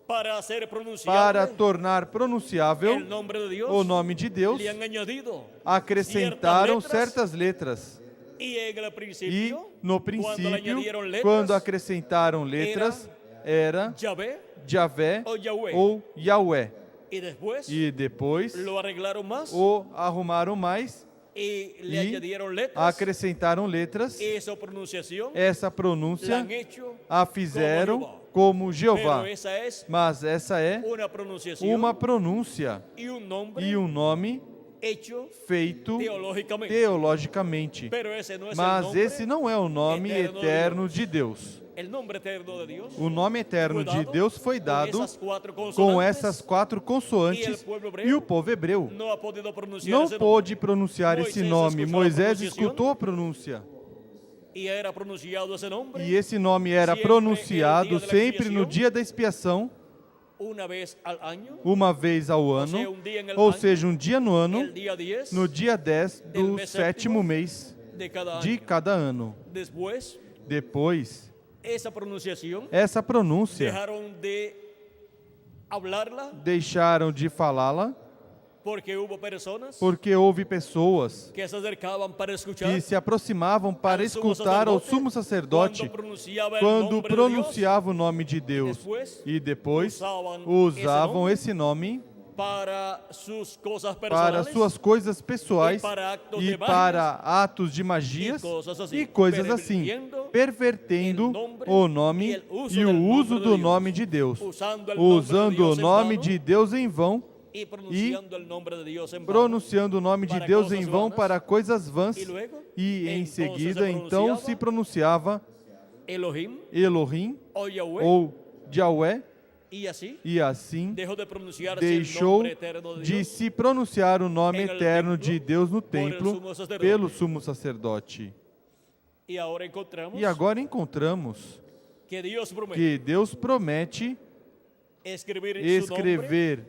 para hacer para pronunciable tornar pronunciável el nombre de Dios, o nome de Deus, le han añadido acrescentaram ciertas letras, certas letras. y en el E principio, no cuando le princípio, añadieron letras, quando acrescentaram letras, era Yahvé, Javé o Yahweh. ou Yahweh. y después E depois lo arreglaron más o arrumaram mais y le e añadieron letras, acrescentaram letras. esa pronunciación Essa la pronúncia han hecho, a fizeram como como Jeová. pero esa es Mas essa é una pronunciación uma pronúncia y un nombre e um nome hecho feito teológicamente. teologicamente. Pero esse não é o Mas nome, esse não é o nome eterno de eterno de Deus. el nombre eterno de Dios. O nome eterno de Deus foi dado com essas quatro com consonantes, essas 4 consoantes e o povo hebreu não ha podido pronunciar não esse pôde pronunciar Moisés esse nome. escutou a Moisés pronunciação. escutou a pronúncia. nome. E era pronunciado esse nome E esse nome era Sempre pronunciado no dia da sempre no expiação. dia da expiação, uma vez ao ano, uma vez ao ano, seja, um dia em el ou ano, seja, um dia no ano, el dia 10 no dia 10 del do mês 7º mês de cada de ano. cada ano. Depois, Depois, essa pronunciação essa pronúncia deixaram de hablarla deixaram de falá-la porque houve pessoas porque houve pessoas que se acercavam para escuchar que se aproximavam para Ao sumo escutar ao sacerdote, sumo sacerdote pronunciava el quando nombre de pronunciava o nome de Deus Depois, e depois usavam usavam esse esse nome Deus para suas coisas para personais suas coisas pessoais e para actos e de para magias atos de magias e coisas assim, pervertendo o nome e o uso do nome de Deus, usando usando o nome de Deus em vão e pronunciando o nome de Deus em vão. pronunciando o nome de Para Deus em coisas vão vãs. para coisas vãs, E luego, e em então, seguida se então pronunciava se pronunciava Elohim Elohim ou Yahweh ou Yahweh, e assim e assim deixou de pronunciar deixou o nome eterno de de Deus se pronunciar o nome em el eterno templo de Deus no por el templo sumo sacerdote. pelo sumo sacerdote. e agora encontramos E agora encontramos que Deus promete que Deus promete escrever escrever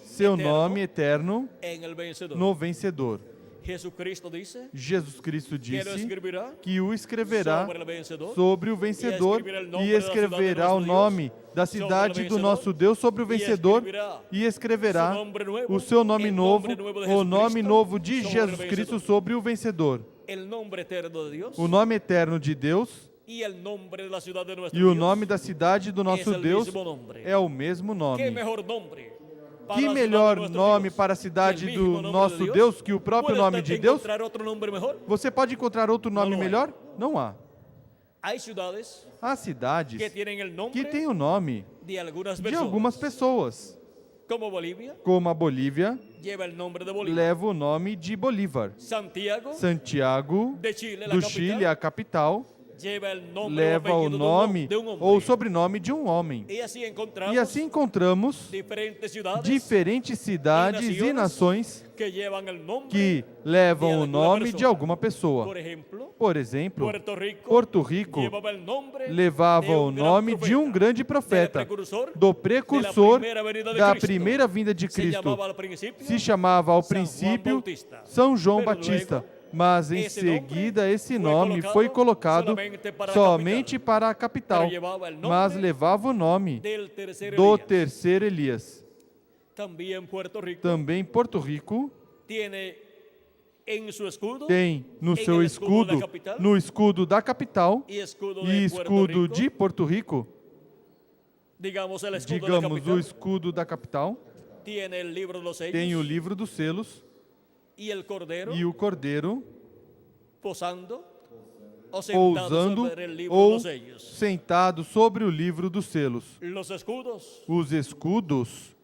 seu eterno nome eterno em el vencedor. no vencedor. Jesucristo disse Jesus Cristo que ele disse escreverá que o escreverá sobre el vencedor sobre o vencedor e escreverá o nome da cidade do nosso Deus sobre o vencedor e escreverá o seu nome novo, o nome novo de Jesus Cristo sobre o vencedor. el nombre eterno de Deus O nome eterno de Deus e el nombre de la ciudad de nuestro e o Deus nome da cidade do nosso el Deus mismo nombre. é o mesmo Que nome. melhor nome para Que a cidade melhor de nuestro nome Deus para a que cidade el mismo do nombre nosso de Deus que o próprio Puede nome usted de Deus? encontrar outro nome mejor? Você pode encontrar outro nome Não é. melhor? Não há. Hay ciudades Há cidades que tienen el nombre que têm o nome de algunas de personas. algumas pessoas, Como Bolivia, como a Bolívia lleva el nombre de Bolivia. leva o nome de Bolívar. Santiago, Santiago de Chile, la do capital, Chile, a capital, lleva el nombre leva o nome de un hombre. ou sobrenome de um homem. Y así encontramos E assim encontramos diferentes ciudades diferentes cidades e nações que llevan el nombre que levam de o alguma nome pessoa. de alguma pessoa. Por ejemplo, Por exemplo, Puerto Rico, Porto Rico llevaba el nombre levava de o un gran nome de um profeta, grande del profeta, precursor do precursor de la primera venida de da Cristo. primeira vinda de Se Cristo. llamaba al principio Se chamava ao São João princípio Bautista. São João Pero Batista, luego, mas em esse nome seguida esse foi nome colocado foi colocado solamente para a somente para a capital, Pero llevaba el nombre mas levava o nome del tercer do Elías. terceiro Elias. También Puerto Rico Também Porto Rico tiene en su escudo tem no em seu el escudo da escudo, capital no escudo da capital y escudo e de Puerto escudo Rico, de Porto Rico, digamos el escudo da digamos capital, o escudo da capital, tiene el libro de los sellos tem o livro dos selos y el cordero e o cordeiro posando o sentado pousando sobre el libro de ou los sellos. sentado sobre o livro dos selos. Los escudos Os escudos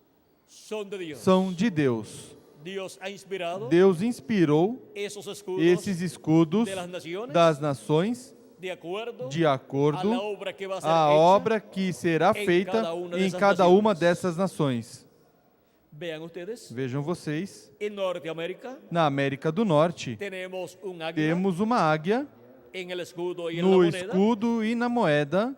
son de Dios. são de Deus. Dios ha inspirado Deus inspirou esos escudos esses escudos de las naciones das nações de acuerdo de a la acordo obra que va a ser à hecha. obra que será em feita cada uma em dessas cada nações. uma dessas nações. Vean ustedes, Vejam vocês, en Norteamérica na América do Norte tenemos un águila temos uma águia en el escudo y en la no moneda, escudo e na moeda,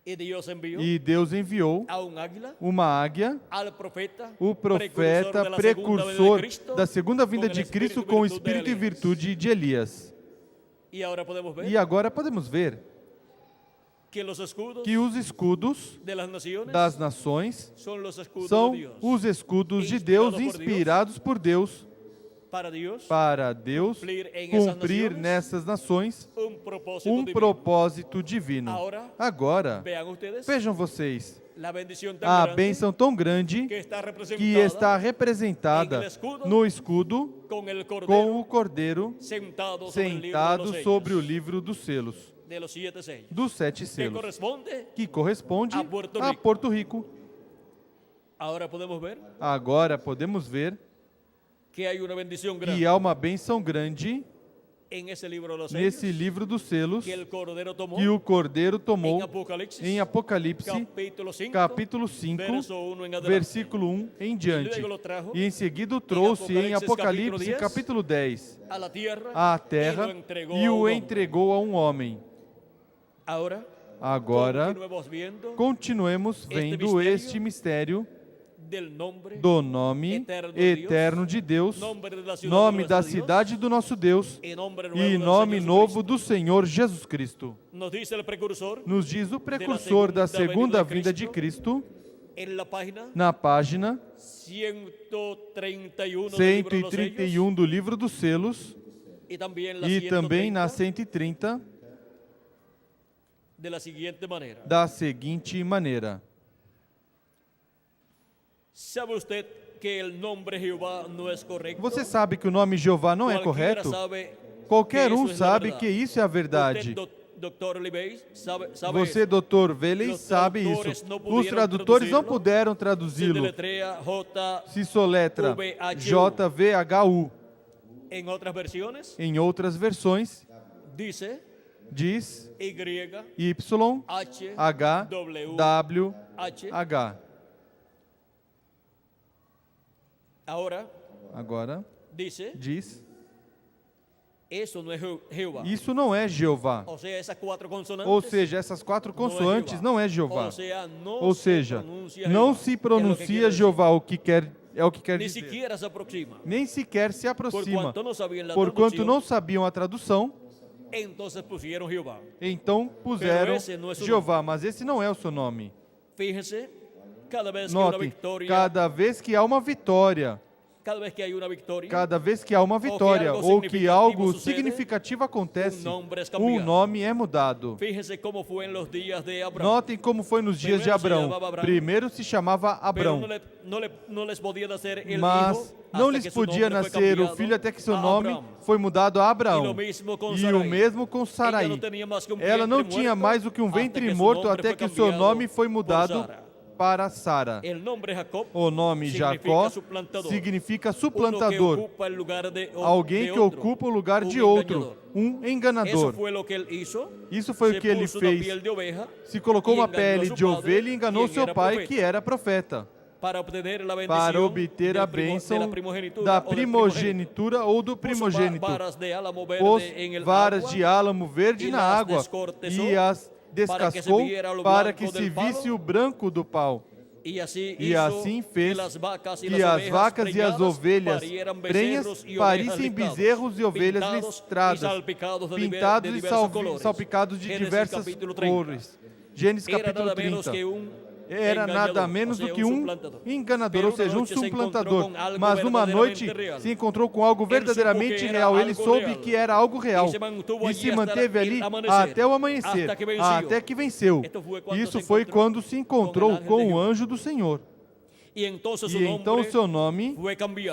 y Dios envió e Deus enviou a un águila uma águia, al profeta, o profeta precursor da segunda vinda de Cristo com o espírito e virtude de Elias. Y ahora podemos ver E agora podemos ver que los escudos que os escudos de las naciones das nações son los escudos são de Dios. os escudos de Deus, Inspirado por inspirados por Deus, Para Dios, cumprir nessas nações propósito divino. propósito divino. Agora, Vean ustedes vejam vocês, la bendición tan a grande bênção tão grande que está representada no escudo con el cordero com o cordeiro sentado sentado sobre o livro dos selos, de los 7 sellos, dos 7 que selos, corresponde. que corresponde a Porto a Rico. Porto Rico. Ahora podemos ver Agora podemos ver que hay una bendición que grande há uma bênção grande en ese libro de los nesse sellos livro dos selos que el cordero tomó que o cordeiro en tomou Apocalipsis, em Apocalipse, capítulo 5, capítulo 5, verso 1 en adelante. versículo 1 em diante. Luego lo trajo E em seguida o trouxe em Apocalipse, Apocalipse, capítulo 10, a la tierra, à terra e o entregou a um homem. Ahora Agora, continuemos viendo continuemos vendo este mistério del nombre, do nome eterno de Deus, nome da cidade do nosso Deus y nombre nuevo e del nome Señor novo Jesucristo. do Senhor Jesus Cristo. Nos dice el precursor Nos diz o precursor da segunda vinda de Cristo, en la página na página 131 del libro de los sellos, 131 do livro dos selos y también la e 130, também na 130, de la siguiente manera. da seguinte maneira. ¿Sabe usted que el nombre Jehová no es correcto? Você sabe que o nome Jeová não é Cualquiera correto? sabe Qualquer que um isso é sabe verdade. que isso é a verdade. Usted, Dr. Oliveira, sabe Você, Dr. Velez, Os sabe tradutores isso. não Os puderam tradutores não traduzi-lo. puderam se traduzi-lo. deletrea J Se soletra VHU. JVHU. en otras versiones, Em outras versões, dice diz Y, Y, H, H, W, W, H. H. Ahora Agora, dice, diz, eso no es Jehová. isso não é Jeová. O sea, esas cuatro consonantes. Ou seja, essas 4 consoantes não é Jeová. Ou seja, Não se pronuncia Jeová, o que quer Ni dizer. siquiera se aproxima. Nem sequer se aproxima. Porquanto no sabían la Porquanto traducción, não sabiam a tradução, entonces pusieron Jehová. então puseram Pero esse não é seu Jeová, mas esse não é o seu nome. Fíjense, cada vez que hay una Notem, victoria, cada vez que há uma vitória, cada vez que hay una victoria, cada vez que há uma vitória algo ou que significativo algo sucede, significativo acontece, nome é um cambiado. nome é mudado. fíjense cómo fue en los días de Abraham. Notem como foi nos dias de Primeiro se Abrão. chamava Abrão. Primeiro se chamava Pero Abrão, no les podía nacer el mas hijo não hasta lhes que su podia nombre fue nascer o cambiado filho até que seu a nome Abraham. foi mudado a E Abraão. lo mismo com E o Sarai. mesmo com Ella Sarai. no tenía más que un Ela não vientre tinha muerto mais do que um hasta ventre que su morto nombre até fue que o seu cambiado nome foi por mudado Sara. para Sara. El nombre Jacob O nome significa Jacó suplantador. significa Uno que suplantador, ocupa el lugar de alguém de que otro, ocupa o lugar un de outro, engañador. enganador. Eso fue lo que él hizo. Isso foi Se o que ele puso una fez. piel de oveja Se colocou y uma engañó a pele su de padre, ovelha e enganou quien seu era pai, profeta, que era profeta, para obtener la bendición para obter a de bênção la primogenitura da o del primogénito. primogenitura ou do Puso primogênito. varas de álamo verde Pôs en el varas agua, de álamo verde e na las água descortezou e as para que se descascou viera o para blanco que se del palo. visse o branco do pau. E assim fez que as vacas e que as vacas e as ovelhas prenhas parissem bezerros e ovelhas listradas, pintados e salpicados de diversas cores. Gênesis capítulo 30. Era nada menos do que um enganador, ou seja, um suplantador. Mas numa noite se encontrou com algo verdadeiramente real. Ele soube que era algo real e se manteve ali até o amanhecer, até que venceu. Isso foi quando se encontrou com o anjo do Senhor. E então seu nome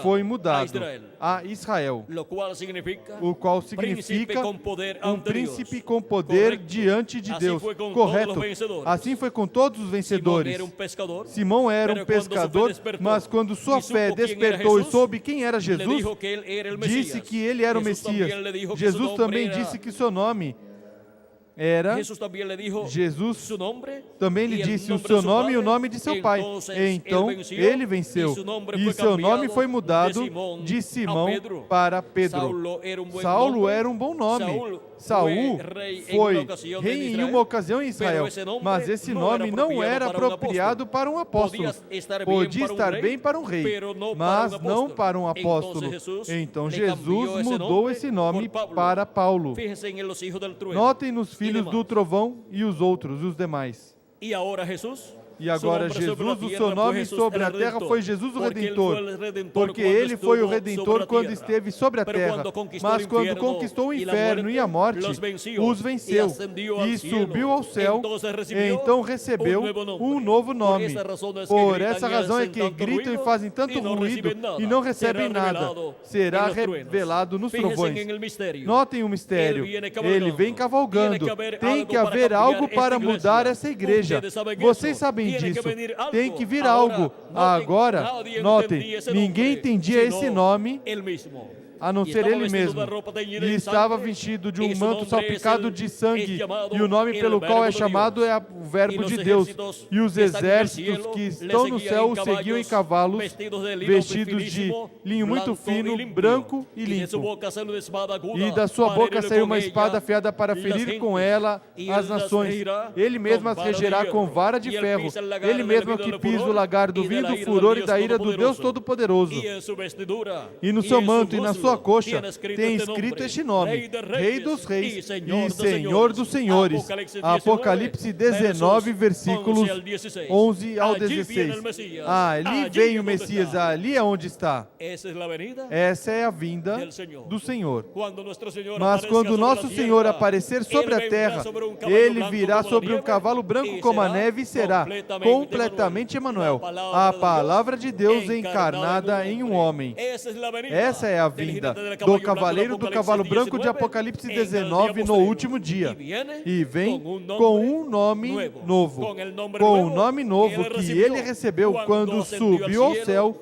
foi mudado a Israel, o qual significa um príncipe com poder diante de Deus. Correto. Assim foi com todos os vencedores. Simão era um pescador, mas quando sua fé despertou e soube quem era Jesus, disse que ele era o Messias. Jesus também disse que seu nome era. Jesus também lhe disse o seu nome e o nome de seu pai. Então ele venceu. E seu nome foi mudado de Simão para Pedro. Saulo era um bom nome. Saul rey en foi una ocasión rei en em Israel, uma ocasião em Israel, pero esse nome mas esse não nome era não era apropriado apropriado para um apóstolo. Podia estar bem para um rei, pero no mas para un não apóstolo. para um apóstolo. Entonces Jesús Então le Jesus cambió ese mudou nombre esse nome por Pablo. para Paulo. Fíjense en los hijos del trueno. Notem nos y filhos demás. do trovão e os outros, os demais. Y ahora Jesús, E agora su nombre sobre la Jesus, o tierra seu fue nome Jesús sobre el a terra Redentor, foi Jesus o porque él Redentor, fue el Redentor porque cuando ele foi o estuvo Redentor sobre a quando tierra. esteve sobre a Pero terra, cuando conquistou mas o quando inferno conquistou o e la inferno e a morte, los venció, os venceu e ascendiu ao e cielo. subiu ao céu, Entonces recibió então recebeu um novo nome. Por essa razão é que gritam e fazem tanto ruído e não recebem nada. Será revelado nos trovões. Notem o mistério. Ele vem cavalgando. Tem que haver algo para mudar essa igreja. Vocês sabem disso. Tem que vir algo. Agora, notem, ninguém entendia esse nome a não ser ele mesmo. E estava vestido de um manto salpicado de sangue, e o nome pelo qual é chamado é o Verbo de Deus. E os exércitos que estão no céu o seguiam em cavalos, vestidos de linho muito fino, branco e limpo. E da sua boca saiu uma espada afiada para ferir com ela as nações. Ele mesmo as regerá com vara de ferro. Ele mesmo é que pisa o lagar do vinho do furor e da ira do Deus Todo-Poderoso. E no seu manto e na sua coxa tem escrito este nome: Rei dos Reis e Senhor dos Senhores. Apocalipse 19, versículos 11 ao 16. Ali vem o Messias, ali é onde está. Essa é a vinda do Senhor. Mas quando nosso Senhor aparecer sobre a terra, ele virá sobre um cavalo branco como a neve e será completamente Emanuel, a palavra de Deus encarnada em um homem. Essa é a vinda do cavaleiro do cavalo branco de Apocalipse 19 no último dia. E vem com um nome novo, com um nome novo que ele recebeu quando subiu ao céu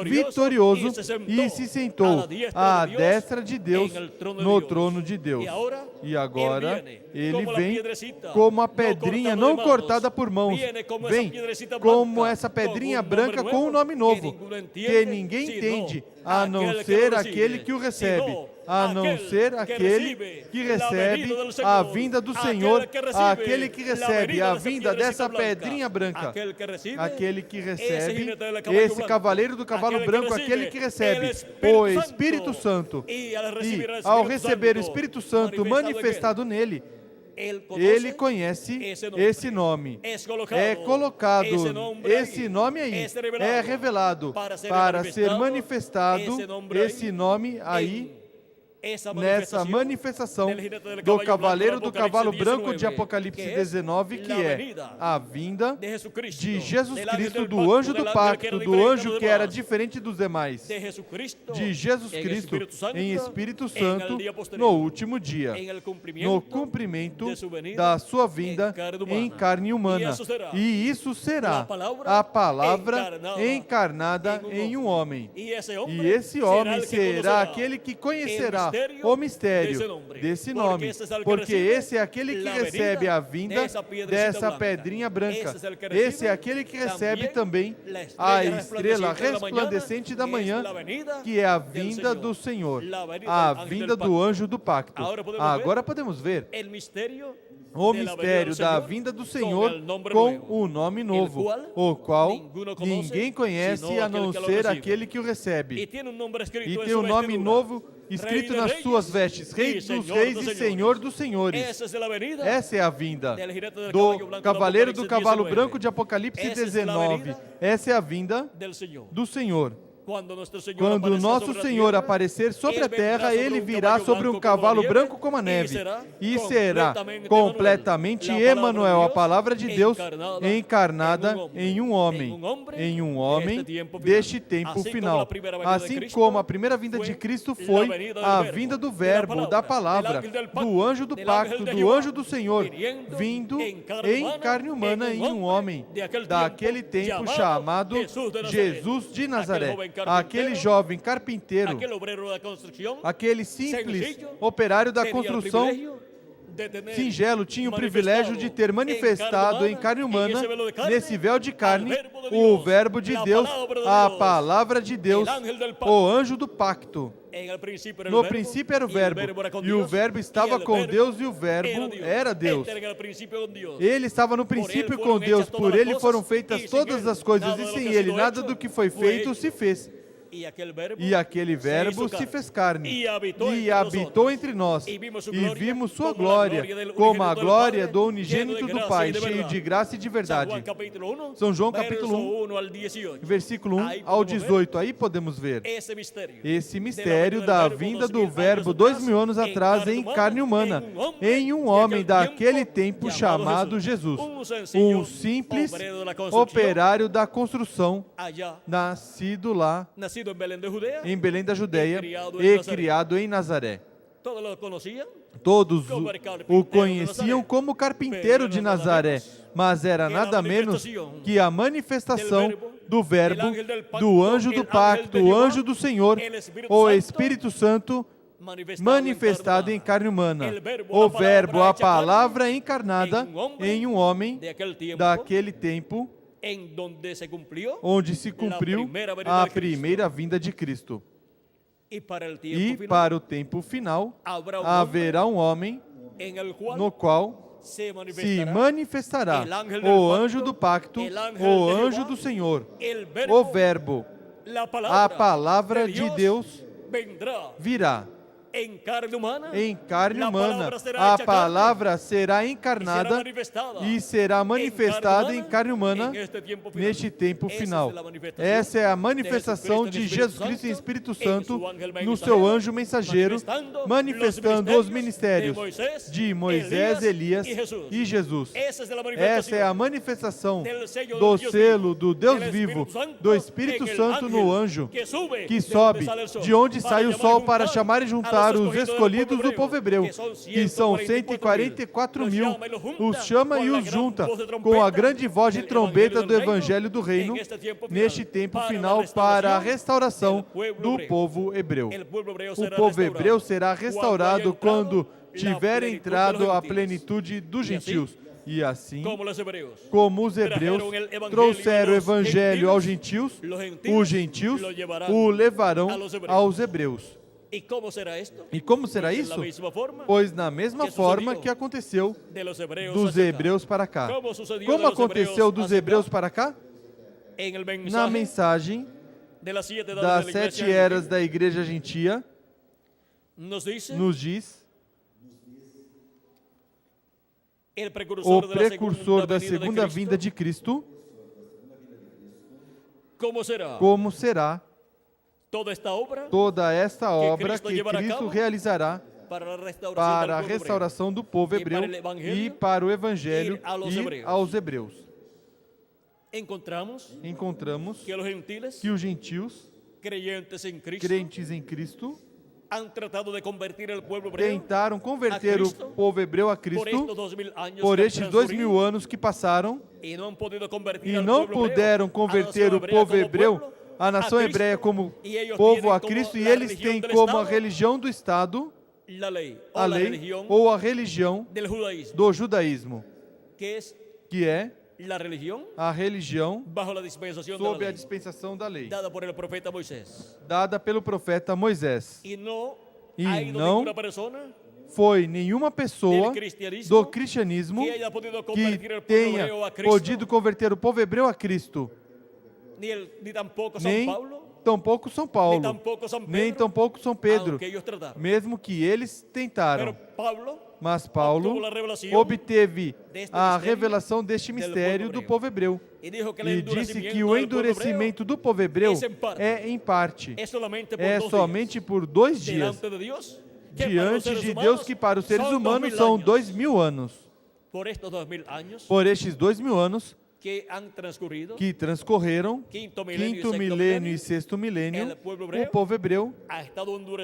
vitorioso e se sentou à destra de Deus no trono de Deus. E agora ele vem como a pedrinha não cortada por mãos. Vem como essa pedrinha branca com um nome novo que ninguém entende, a não ser aquele que o recebe, a não ser aquele que recebe a vinda do Senhor, aquele que recebe a vinda dessa pedrinha branca, aquele que recebe esse cavaleiro do cavalo branco, aquele que recebe o Espírito Santo. E ao receber o Espírito Santo manifestado nele, ele conhece esse nome, é colocado esse nome aí, é revelado para ser manifestado esse nome aí, nessa manifestação do cavaleiro do cavalo branco de Apocalipse 19, que é a vinda de Jesus Cristo, do anjo do pacto, do anjo que era diferente dos demais, de Jesus Cristo em Espírito Santo no último dia, no cumprimento da sua vinda em carne humana. E isso será a palavra encarnada em um homem. E esse homem será aquele que conhecerá o mistério desse nome, porque esse é aquele que recebe a vinda dessa pedrinha branca. Esse é aquele que recebe também a estrela resplandecente da manhã, que é a vinda do Senhor, a vinda do anjo do pacto. Agora podemos ver o mistério da vinda do Senhor com o nome novo, o qual ninguém conhece a não ser aquele que o recebe. E tem um nome novo escrito nas suas vestes: Rei dos Reis e Senhor dos Senhores. Essa é a vinda do cavaleiro do cavalo branco de Apocalipse 19. Essa é a vinda do Senhor. Quando nosso Senhor aparecer sobre a terra, ele virá sobre um cavalo branco como a neve, e será completamente Emanuel, a palavra de Deus encarnada em um homem deste tempo final. Assim como a primeira vinda de Cristo foi a vinda do Verbo, da palavra, do anjo do pacto, do anjo do Senhor, vindo em carne humana em um homem, daquele tempo chamado Jesus de Nazaré. Aquele jovem carpinteiro, aquele simples operário da construção de tener singelo tinha o privilégio de ter manifestado em carne humana, nesse véu de carne, o Verbo de Deus, a palavra de Deus, o anjo do pacto. No princípio era o Verbo, e o Verbo estava com Deus, e o Verbo era Deus. Ele estava no princípio com Deus, por ele foram feitas todas as coisas, e sem ele nada do que foi feito se fez. E aquele Verbo se fez carne e habitou entre nós, e vimos sua glória, como a glória do unigênito do Pai, cheio de graça e de verdade. São João capítulo 1, versículo 1 ao 18. Aí podemos ver esse mistério da vinda do Verbo 2000 anos atrás em carne humana, em um homem daquele tempo chamado Jesus, um simples operário da construção, nascido lá em Belém da Judeia e criado em Nazaré. Todos o conheciam como carpinteiro de Nazaré, mas era nada menos que a manifestação do Verbo, do anjo do pacto, o anjo do Senhor, o Espírito Santo manifestado em carne humana. O Verbo, a palavra encarnada em um homem daquele tempo, onde se cumpriu a primeira vinda de Cristo. E para o tempo final, haverá um homem no qual se manifestará o anjo do pacto, o anjo do Senhor, o Verbo, a palavra de Deus virá. Em carne humana, a palavra será encarnada e será manifestada em carne humana neste tempo final. Essa é a manifestação de Jesus Cristo em Espírito Santo no seu anjo mensageiro, manifestando os ministérios de Moisés, Elias e Jesus. Essa é a manifestação do selo do Deus vivo, do Espírito Santo no anjo, que sobe de onde sai o sol para chamar e juntar os escolhidos do povo hebreu, que são 144 mil, os chama e os junta com a grande voz de trombeta do Evangelho do Reino, neste tempo final para a restauração do povo hebreu. O povo hebreu será restaurado quando tiver entrado a plenitude dos gentios. E assim, como os hebreus trouxeram o Evangelho aos gentios, os gentios o levarão aos hebreus. E como será isso? Pois na mesma forma que aconteceu dos hebreus para cá. Como aconteceu dos hebreus para cá? Na mensagem das 7 eras da Igreja Gentia, nos diz o precursor da segunda vinda de Cristo, como será toda esta obra que Cristo realizará para a restauração do povo hebreu e para o Evangelho e aos hebreus. Encontramos que os gentios, crentes em Cristo, tentaram converter o povo hebreu a Cristo por estes 2000 anos que passaram e não puderam converter o povo hebreu, a nação hebreia, como povo a Cristo, e eles têm como a religião do Estado a lei ou a religião do judaísmo, que é a religião sob a dispensação da lei, dada pelo profeta Moisés. E não foi nenhuma pessoa do cristianismo que tenha podido converter o povo hebreu a Cristo. Nem tampouco São Paulo, nem tampouco São Pedro, mesmo que eles tentaram. Mas Paulo obteve a revelação deste mistério do povo hebreu e disse que o endurecimento do povo hebreu é em parte, é somente por 2 dias, diante de Deus, que para os seres humanos são 2000 anos. Por estes 2000 anos que transcorreram, quinto milênio e sexto milênio, o povo hebreu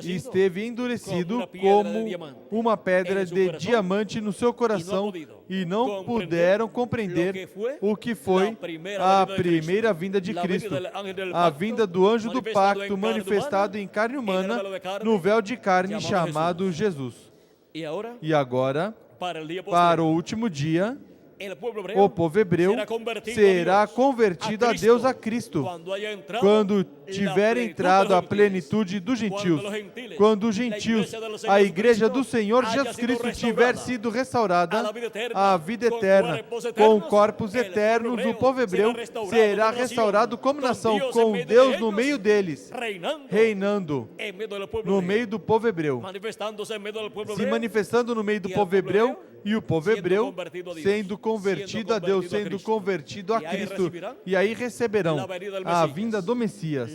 esteve endurecido como uma pedra de diamante no seu coração e não puderam compreender o que foi a primeira vinda de Cristo, a vinda do anjo do pacto manifestado em carne humana no véu de carne chamado Jesus. E agora, para el día para o postrero. último dia, El pueblo hebreo o povo hebreu será convertido a Deus, a Cristo, cuando haya entrado quando la tiver plenitud entrado de a los plenitude dos gentios, quando os gentios, a igreja do Senhor Jesus Cristo tiver sido restaurada à vida eterna, com corpos eternos, o povo hebreu será restaurado como nação, com Deus no meio deles, reinando en medio del pueblo no hebreo, meio do povo hebreu, manifestándose en medio del pueblo se hebreo, manifestando no meio do povo hebreu, e o povo hebreu sendo convertido a Deus, sendo convertido a Cristo. E aí receberão a vinda do Messias,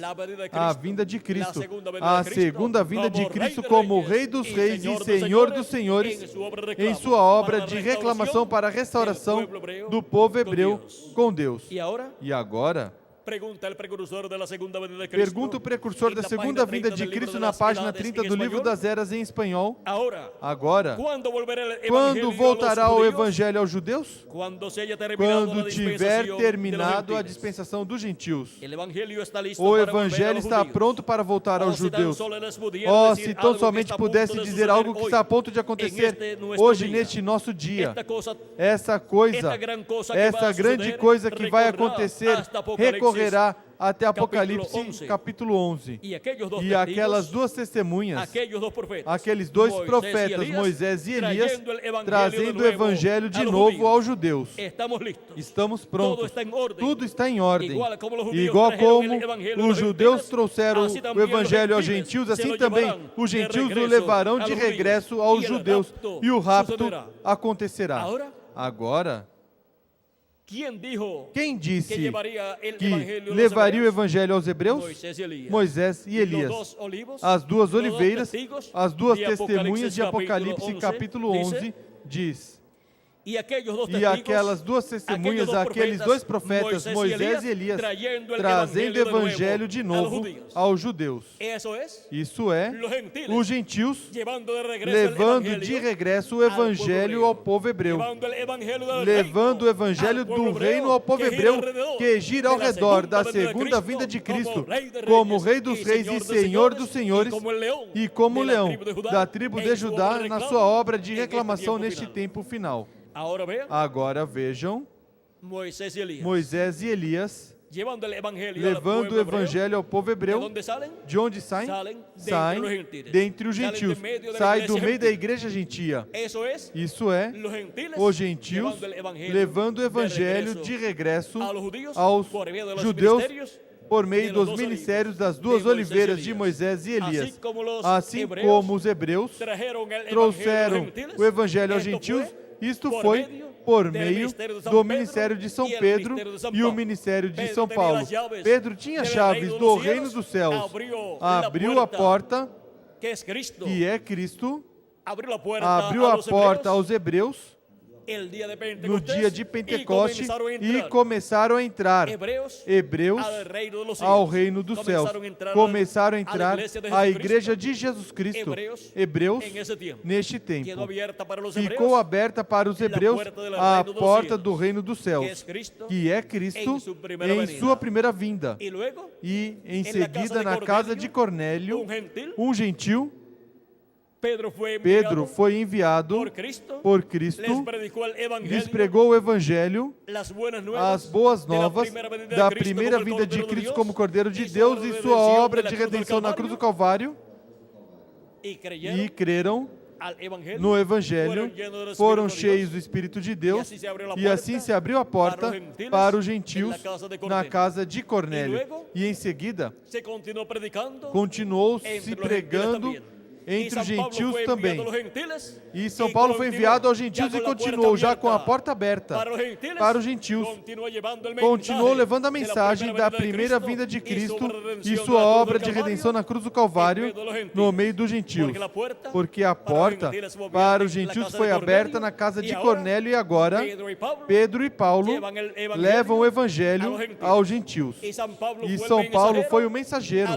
a vinda de Cristo, a segunda vinda de Cristo como Rei dos Reis e Senhor dos Senhores, em sua obra de reclamação para a restauração do povo hebreu com Deus. E agora, pergunta o precursor da segunda vinda de Cristo. pergunta o precursor da segunda vinda de Cristo na página 30 do Livro das Eras em espanhol. Agora, quando voltará o Evangelho aos judeus? Quando tiver terminado a dispensação dos gentios. O Evangelho está pronto para voltar aos judeus. Oh, se tão somente pudesse dizer algo que está a ponto de acontecer hoje, neste nosso dia. Essa grande coisa que vai acontecer, recorrerá até Apocalipse capítulo 11. E aquelas duas testemunhas, aqueles dois profetas, Moisés e Elias, trazendo o Evangelho de novo aos judeus. Estamos prontos. Tudo está em ordem. Igual como os judeus trouxeram o Evangelho aos gentios, assim também os gentios o levarão de regresso aos judeus. E o rapto acontecerá. Agora, quem disse que levaria o Evangelho aos hebreus? Moisés e Elias. As duas oliveiras, as duas testemunhas de Apocalipse capítulo 11 diz: e aquelas duas testemunhas, aqueles dois profetas, Moisés e Elias, trazendo o Evangelho de novo aos judeus. Isso é, os gentios levando de regresso o Evangelho ao povo hebreu, levando o Evangelho do reino ao povo hebreu, que gira ao redor da segunda vinda de Cristo, como Rei dos Reis e Senhor dos Senhores, e como leão da tribo de Judá na sua obra de reclamação neste tempo final. Agora vejam, Moisés e Elias levando o Evangelho ao povo hebreu. De onde saem? Saem dentre os gentios. Saem do meio da igreja gentia. Isso é, os gentios levando o Evangelho de regresso aos judeus por meio dos ministérios das duas oliveiras de Moisés e Elias. Assim como os hebreus trouxeram o Evangelho aos gentios, isto foi por meio do ministério de São Pedro e o ministério de São Paulo. Pedro tinha chaves do reino dos céus, abriu a porta, que é Cristo, abriu a porta aos hebreus no dia de Pentecoste e começaram a entrar, hebreus, ao reino dos céus. Começaram a entrar à igreja de Jesus Cristo, hebreus, neste tempo. Ficou aberta para os hebreus a porta do reino dos céus, que é Cristo em sua primeira vinda. E em seguida, na casa de Cornélio, um gentil, Pedro foi enviado por Cristo, lhes pregou o Evangelho, as boas novas da primeira vinda de Cristo como Cordeiro de Deus e sua obra de redenção na cruz do Calvário, e creram no Evangelho, foram cheios do Espírito de Deus, e assim se abriu a porta para os gentios na casa de Cornélio. E em seguida, continuou se pregando entre os gentios também. E São Paulo foi enviado aos gentios e continuou já com a porta aberta para os gentios. Continuou levando a mensagem da primeira vinda de Cristo e sua obra de redenção na cruz do Calvário no meio dos gentios. Porque a porta para os gentios foi aberta na casa de Cornélio, e agora Pedro e Paulo levam o Evangelho aos gentios. E São Paulo foi o mensageiro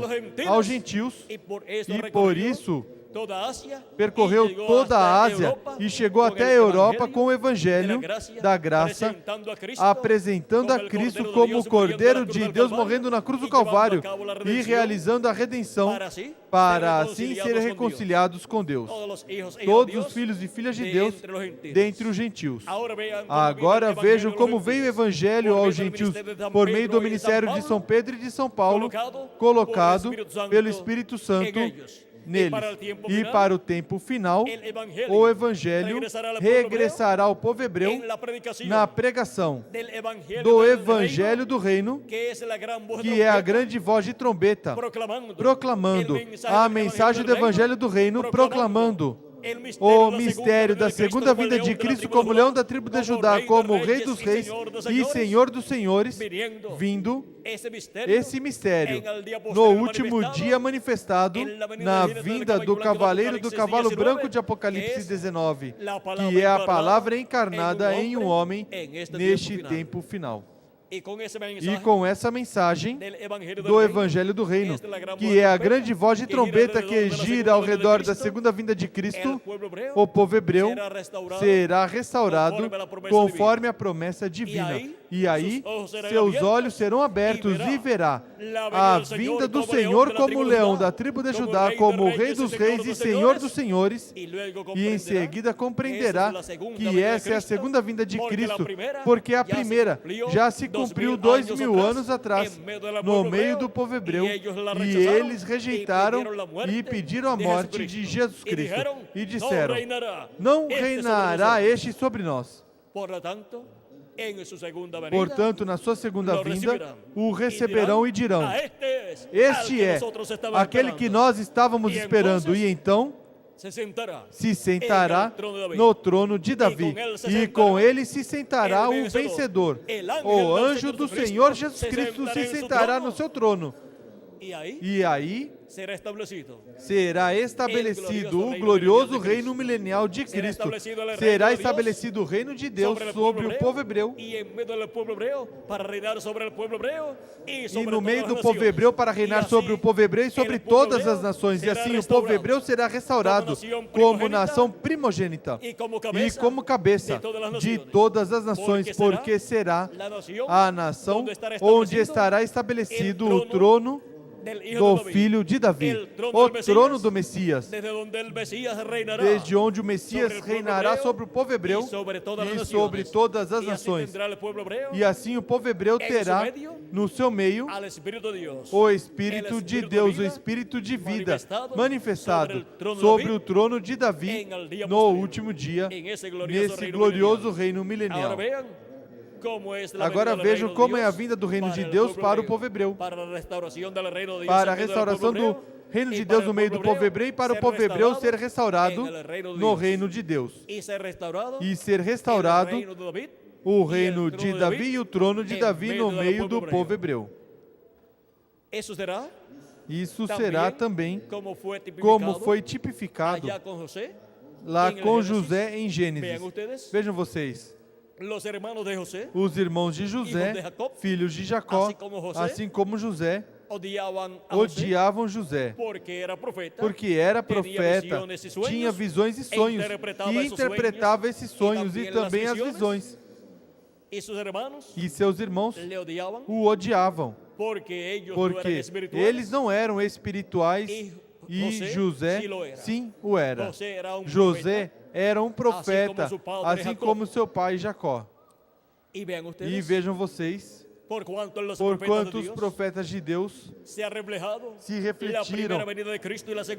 aos gentios, e por isso toda a Ásia, percorreu e chegou toda a hasta Ásia Europa, e chegou com até a el Europa evangelho com o Evangelho da graça, apresentando a Cristo como o Cordeiro de Deus morrendo na cruz do Calvário e realizando a redenção para assim serem reconciliados com Deus. Todos os filhos e filhas de Deus dentre os gentios. Agora vejam como veio o Evangelho aos gentios por meio do ministério de São Pedro e de São Paulo, colocado pelo Espírito Santo neles. E para o tempo final, o Evangelho regressará ao povo hebreu na pregação do Evangelho do Reino, que é a grande voz de trombeta, proclamando a mensagem do Evangelho do Reino, proclamando o mistério da segunda vinda de Cristo como leão da tribo de Judá, como Rei dos Reis e Senhor dos Senhores, vindo esse mistério no último dia manifestado na vinda do cavaleiro do cavalo branco de Apocalipse 19, que é a palavra encarnada em um homem neste tempo final. E com essa mensagem do Evangelho do Reino, que é a grande voz de trombeta que gira ao redor da segunda vinda de Cristo, o povo hebreu será restaurado conforme a promessa divina. E aí, seus olhos serão abertos e verá a vinda do Senhor como leão da tribo de Judá, como Rei dos Reis e Senhor dos Senhores, e em seguida compreenderá que essa é a segunda vinda de Cristo, porque a primeira já se cumpriu 2000 anos atrás, no meio do povo hebreu, e eles rejeitaram e pediram a morte de Jesus Cristo, e disseram: não reinará este sobre nós. Portanto, na sua segunda vinda, o receberão e dirão: este é aquele que nós estávamos esperando, e então se sentará no trono de Davi, e com ele se sentará o vencedor. O anjo do Senhor Jesus Cristo se sentará no seu trono. E aí será estabelecido o glorioso reino milenial de Cristo. Será estabelecido o reino de Deus sobre o povo hebreu. E no meio do povo hebreu para reinar sobre o povo hebreu e sobre todas as nações. E assim o povo hebreu será restaurado como nação primogênita e como cabeça de todas as nações, porque será a nação onde estará estabelecido o trono do filho de Davi, o trono do Messias, desde onde o Messias reinará sobre o povo hebreu e sobre todas as nações. E assim o povo hebreu terá no seu meio o Espírito de Deus, o Espírito de vida, manifestado sobre o trono de Davi no último dia, nesse glorioso reino milenial. Agora vejam como é a vinda do reino de Deus para o povo hebreu, para a restauração do reino de Deus no meio do povo hebreu e para o povo hebreu ser restaurado no reino de Deus e ser restaurado o reino de Davi e o trono de Davi no meio do povo hebreu. Isso será também como foi tipificado lá com José em Gênesis. Vejam vocês. Os irmãos de José, filhos de Jacó, assim como José, odiavam José, porque era profeta, tinha visões e sonhos, e interpretava esses sonhos e também as visões. E seus irmãos o odiavam, porque eles não eram espirituais e José, sim, o era. José era um profeta, assim como seu pai Jacó. E vejam vocês, porquanto os profetas de Deus se refletiram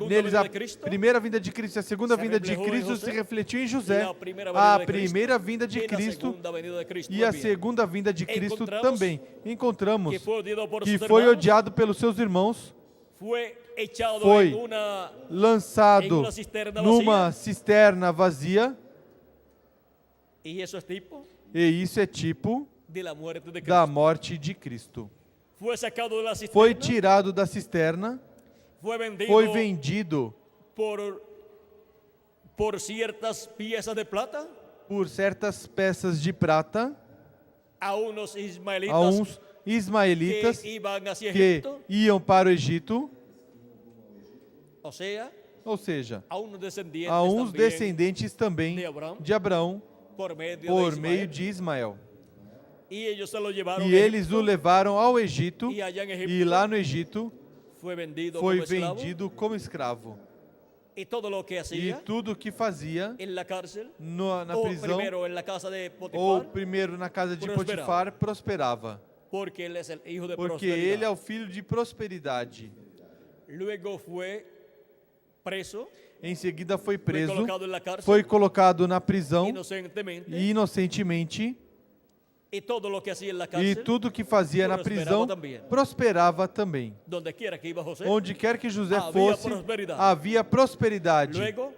neles, a primeira vinda de Cristo e a segunda vinda de Cristo se refletiu em José, a primeira vinda de Cristo e a segunda vinda de Cristo também. Encontramos que foi odiado pelos seus irmãos, foi lançado numa cisterna vazia, e isso é tipo da morte de Cristo. Foi tirado da cisterna, foi vendido por certas peças de prata a uns ismaelitas que iam para o Egito. Ou seja, a unos descendientes, a uns también descendentes também de Abraão por medio por de meio Ismael. de Ismael. Y ellos se lo llevaron E a eles Egipto, o levaram ao Egito, y allá en Egipto e lá no Egito fue vendido foi como esclavo, vendido como escravo. y todo lo que E hacía tudo que fazia en la cárcel, na o prisão, primero en la casa de ou Potifar, primeiro na casa de prosperava. Potifar, prosperava. porque él es el hijo de Porque prosperidad. ele é o filho de prosperidade. Luego fue preso, Em seguida foi fue preso, colocado en la cárcel foi colocado na prisão inocentemente, inocentemente, y todo lo que hacía en la e cárcel, tudo que fazia na prosperava prisão também. prosperava também. donde quiera que iba José, Onde quer que José Havia fosse, prosperidade. havia prosperidade. luego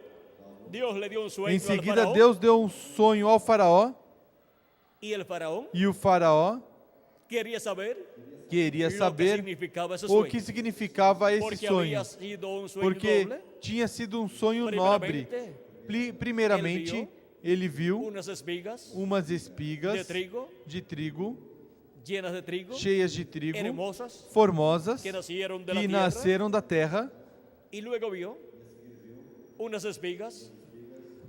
Dios le dio un sueño Em al seguida, faraón, Deus deu um sonho ao faraó, y el faraón e o faraó quería saber queria lo que saber significaba ese o sueño, que significava esse porque sonho. había sido un sueño Porque doble. tinha sido um sonho nobre. Primeramente, Primeiramente, ele viu unas espigas umas espigas de trigo de trigo, llenas de trigo, cheias de trigo, hermosas, formosas, que nacieron de la que tierra, nasceram da terra. y luego vio unas espigas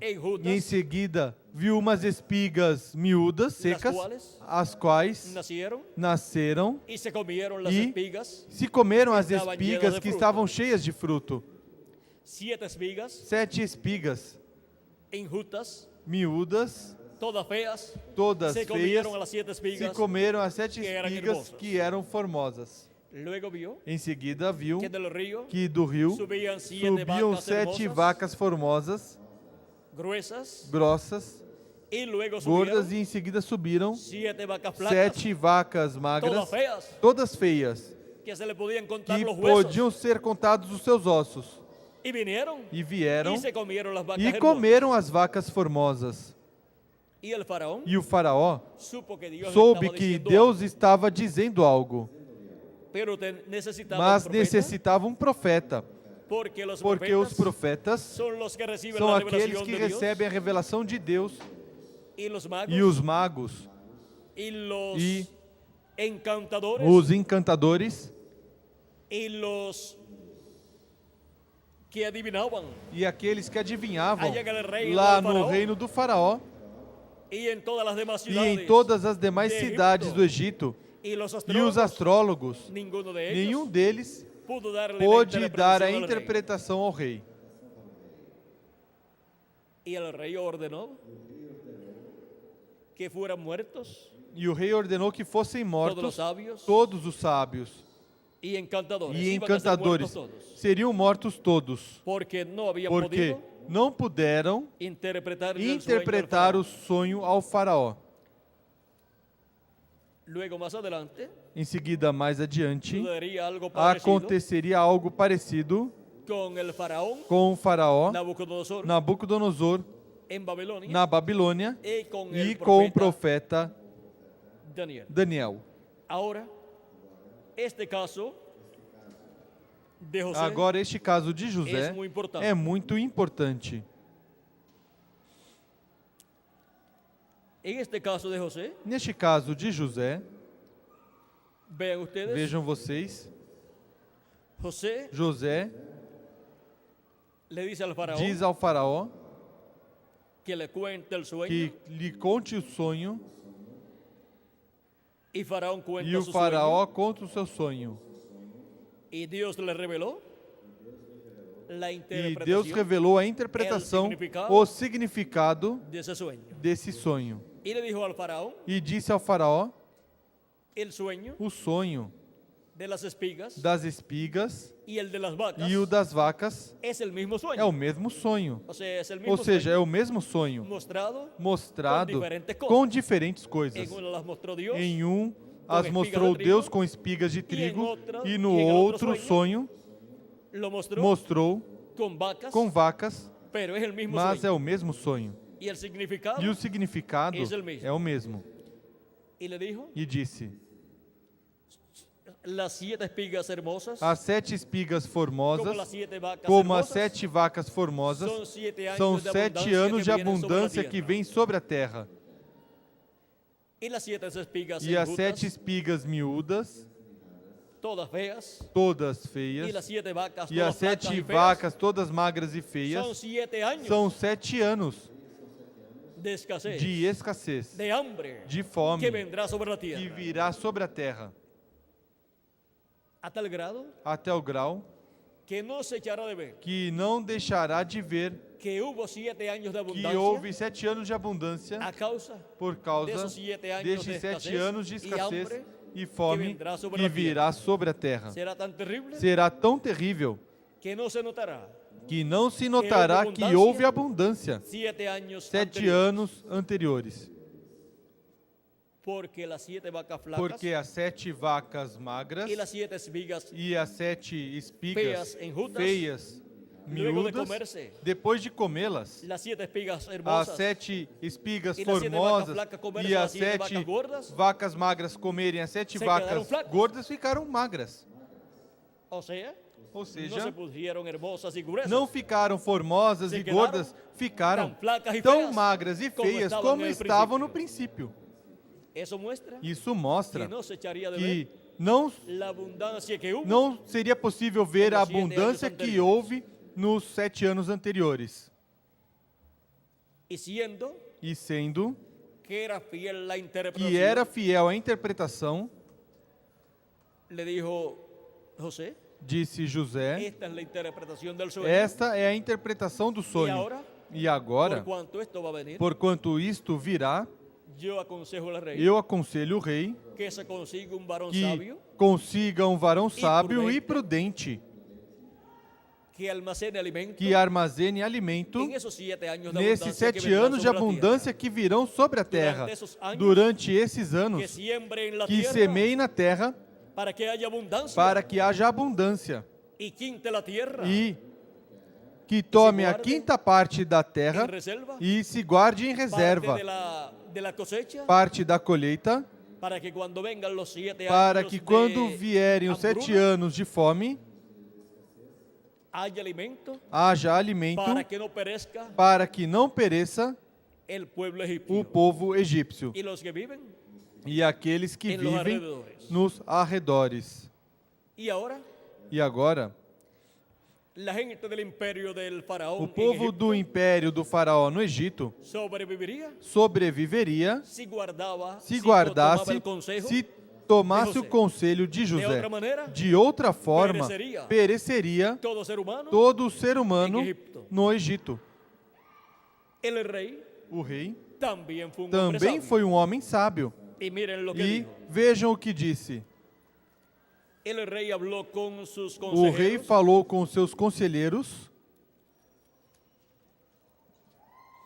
E em enjutas seguida viu umas espigas miúdas, secas, quais as quais nacieron nasceram y se comieron las e espigas, se comeram as estavam espigas llenas de que fruto. estavam cheias de fruto. 7 espigas 7 espigas enjutas, miúdas, todas feas, todas se feias, comieron a las 7 se espigas. comeram as 7 que eram espigas hermosas. que eram formosas. Luego vio Em seguida viu que del río que do rio subían 7 subiam vacas 7 hermosas, vacas formosas, gruesas, grossas, y luego gordas, subieron e em seguida subiram 7 vacas flacas, 7 vacas todas magras, feas, todas feias, que se le podían contar que los huesos. podiam ser contados os seus ossos. Y vinieron E vieram y se comieron las vacas e hermosas. comeram as vacas formosas. Y el faraón E o faraó supo que Dios soube estaba que diciendo Deus estava dizendo algo, algo, pero necesitaba mas un profeta, necessitava um profeta, porque los porque os profetas son los que reciben são la aqueles revelación que de Dios, recebem a revelação de Deus, y los magos e os magos, y los e encantadores os encantadores y los que adivinaban. e aqueles que adivinhavam Allá en el reino lá del no faraó, reino do faraó y en todas las demás e ciudades em todas as demais de cidades Egipto, do Egito. y los E os astrólogos, ninguno de ellos nenhum deles pudo darle pôde la dar a interpretación al rey. interpretação ao rei. Y el rey ordenó que fueran muertos E o rei ordenou que fossem todos mortos los sabios todos os sábios y encantadores. e Iban a ser encantadores. muertos todos, Seriam mortos todos, porque no habían porque podido não puderam interpretar, interpretar o sonho ao faraó. Luego más adelante Em seguida, mais adiante, sucedería algo parecido aconteceria algo parecido con el faraón com o faraó Nabucodonosor Nabucodonosor en Babilonia na Babilônia y con e el com o profeta profeta Daniel. Daniel. Ahora, este caso de José Agora, este caso de es José muy importante. é muito importante. En este caso de José, Neste caso de José, vean ustedes, vejam vocês, José José le dice al faraón diz ao faraó que le cuente el sueño que lhe conte o sonho y faraón cuenta e o su faraó conta o seu sonho. sueño y Dios le reveló la E interpretación Deus revelou a interpretação, o significado de ese sueño. desse sonho. Y le dijo al faraón E disse ao faraó el sueño o sonho de las espigas das espigas y el de las vacas e o das vacas es el mismo sueño. é o mesmo sonho. O sea, es el mismo Ou seja, é sueño o mesmo sonho mostrado. mostrado com diferentes coisas. com diferentes coisas. En una las mostró Dios Em um as espigas mostrou de trigo, Deus com espigas de em trigo outra- e e no em outro outro sonho lo mostró mostrou con vacas, com vacas, pero es el mismo mas é sueño. o mesmo sonho. Y el significado, E o significado Es el mesmo. é o mesmo. y le dijo, E disse: las 7 espigas hermosas, as 7 espigas como formosas, las 7 vacas como as hermosas, 7 vacas formosas, son 7 años são de 7 abundancia anos de que vienen sobre la abundância que tierra. vêm sobre a terra. Y las 7 espigas E as enjutas, 7 espigas miúdas, todas feas, todas y feias, las 7 vacas e as todas flacas 7 y feas. vacas, todas magras e Son feias. 7 años São 7 anos de escasez, de escassez, de hambre, de fome, que vendrá sobre la que tierra. virá sobre a terra, A tal grado até o grau que no se echará de ver que não deixará de ver que hubo 7 años de que abundancia houve 7 anos de abundância a causa por causa desses 7 anos destes de 7 escassez anos de e escassez hambre e fome vendrá sobre que a terra. virá sobre a terra. será tan terrible Será tão terrível que no se notará que não se notará que houve abundância 7 años 7 anteriores, anos anteriores. porque las 7 vacas flacas Porque as 7 vacas magras y las 7 espigas e as 7 espigas Feias, enjutas, feias, luego de miúdas, comerse, depois de comê-las, las 7 espigas as hermosas 7 espigas e las 7 vacas formosas flacas comerem e as as 7 7 vacas gordas, vacas magras comerem as 7 se quedaram vacas flacas. gordas ficaram magras. o sea, Ou no se seja, pusieron hermosas y gruesas, não ficaram formosas Se e quedaram gordas, ficaram tão flacas e tão feias magras e como feias estavam como no estavam princípio. no princípio. Eso muestra Isso que mostra no se echaría de que ver não la abundancia que hubo não seria possível ver a Nos 7 anos abundância que anteriores. houve nos 7 anos anteriores. y siendo E sendo que era fiel la interpretación, que era fiel à interpretação, le dijo José, disse José, esta es la interpretación del sueño, esta é a interpretação do y sonho. ahora, E agora, por cuanto esto va a venir, porquanto isto virá, yo aconsejo al rey eu aconselho o rei que se consiga un varón que sabio consiga um varão sábio e prudente, que almacene alimento que armazene alimento en esos 7 años de nesses abundancia que 7 vendrán anos de sobre la abundância que virão sobre a terra. esos años, Durante esses tierra, que anos, siembre en la que tierra semeie na terra para que haya abundancia para que haja abundância y quinte la tierra e que tome a guarde quinta parte da terra en reserva, e se guarde em reserva parte de la cosecha, parte da colheita, para que cuando vengan los 7 para años que quando de vierem os 7 hambruna, anos de fome, haya alimento haja alimento para que no perezca para que não pereça el pueblo o egipcio povo egípcio y los que viven. e aqueles que Em los vivem arredores. nos arredores. Y ahora, E agora, la gente del imperio del faraón o en povo Egipto do império do faraó no Egito sobreviviría sobreviveria si guardaba, se tomaba guardasse, el consejo. se tomasse de o José. conselho de De José. outra maneira, De outra forma, pereceria. pereceria todo ser humano, todo ser humano Em Egipto. no Egito. el rey O rei también fue un hombre também sabio. foi um homem sábio. Y miren lo que E dijo. vejam o que disse. El rey habló con sus O rei consejeros, falou com seus conselheiros,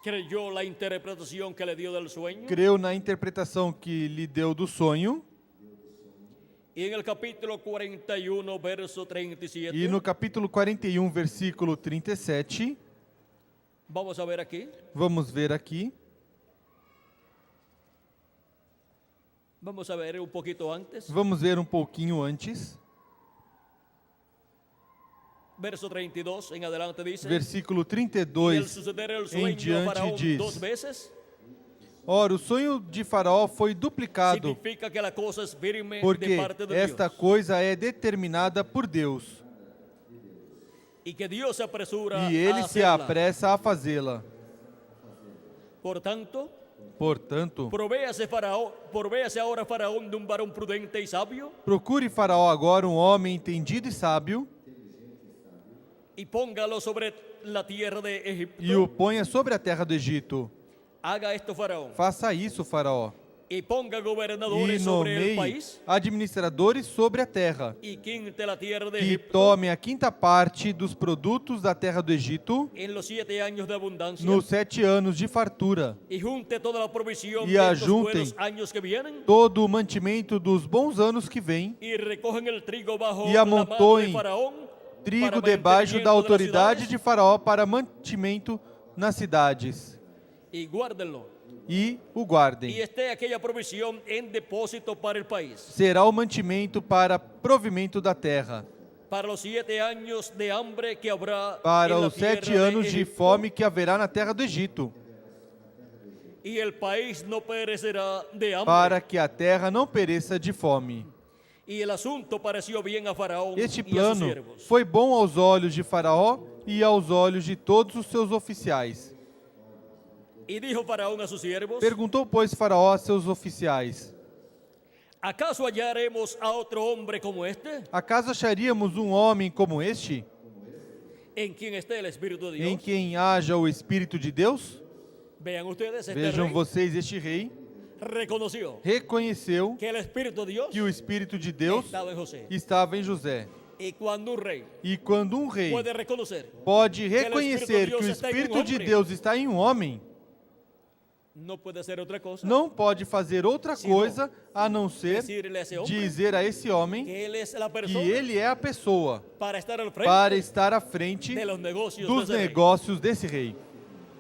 creyó la interpretación que le dio del sueño. creu na interpretação que lhe deu do sonho, Y en el capítulo 41, verso 37, e no capítulo 41, versículo 37, vamos a ver aquí. vamos ver aqui, Vamos a ver un poquito antes. vamos ver um pouquinho antes, Verso 32 en adelante dice: versículo y el 32 suceder el em sueño a diante Faraón diz: 2 veces Ora, o sonho de Faraó foi duplicado, significa que la cosa es firme de porque parte de esta Dios. coisa é determinada por Deus, Y que Dios se apresura e Ele a se hacerla. apressa a fazê-la. Por tanto, Portanto, provéase ahora Faraón de un varón prudente y sabio, procure Faraó agora um homem entendido e sábio, y póngalo sobre la tierra de Egipto. e o ponha sobre a terra do Egito. Haga esto Faraón, Faça isso, Faraó, y ponga e gobernadores sobre el nomeie país, administradores sobre a terra, y quinte la tierra de que Egipto tome a quinta parte dos produtos da terra do Egito en los 7 años de abundancia, nos 7 anos de fartura, y junte toda la provisión Y de estos ajuntem buenos años que vienen, todo o mantimento dos bons anos que vêm, y recogen el trigo bajo Y la mano amontoem de Faraón, trigo para debaixo mantenimiento da de las autoridade ciudades, de Faraó para mantimento nas cidades, y guárdenlo, e o y guardem. esté aquella provisión en depósito para el país, Será o mantimento para provimento da terra, para los 7 años de hambre que habrá para en la os 7 tierra de anos de Egipto, fome que haverá na terra do Egito, y el país no perecerá de hambre, para que a terra não pereça de fome. Y el asunto pareció bien a Faraón Este y a sus plano siervos. foi bom aos olhos de Faraó e aos olhos de todos os seus oficiais. Y dijo Faraón a sus siervos: Perguntou, pois, Faraó a seus oficiais: ¿acaso hallaremos a otro hombre como este, acaso acharíamos um homem como este, en quien esté el Espíritu de em Dios? quem haja o Espírito de Deus? Vean ustedes, este Vejam rey vocês, este rei reconoció reconheceu que el Espíritu de Dios que o Espírito de Deus estaba en José. estava em José. Y cuando un rey E quando um rei puede reconocer, pode reconhecer que o Espírito de Deus está em um Espírito de homem, Deus está em um homem, no puede hacer otra cosa não pode fazer outra coisa a não ser decirle a ese hombre dizer a esse homem que él es la que persona ele é a pessoa para estar al frente para estar à frente de los negocios dos de ese rey. negócios desse rei.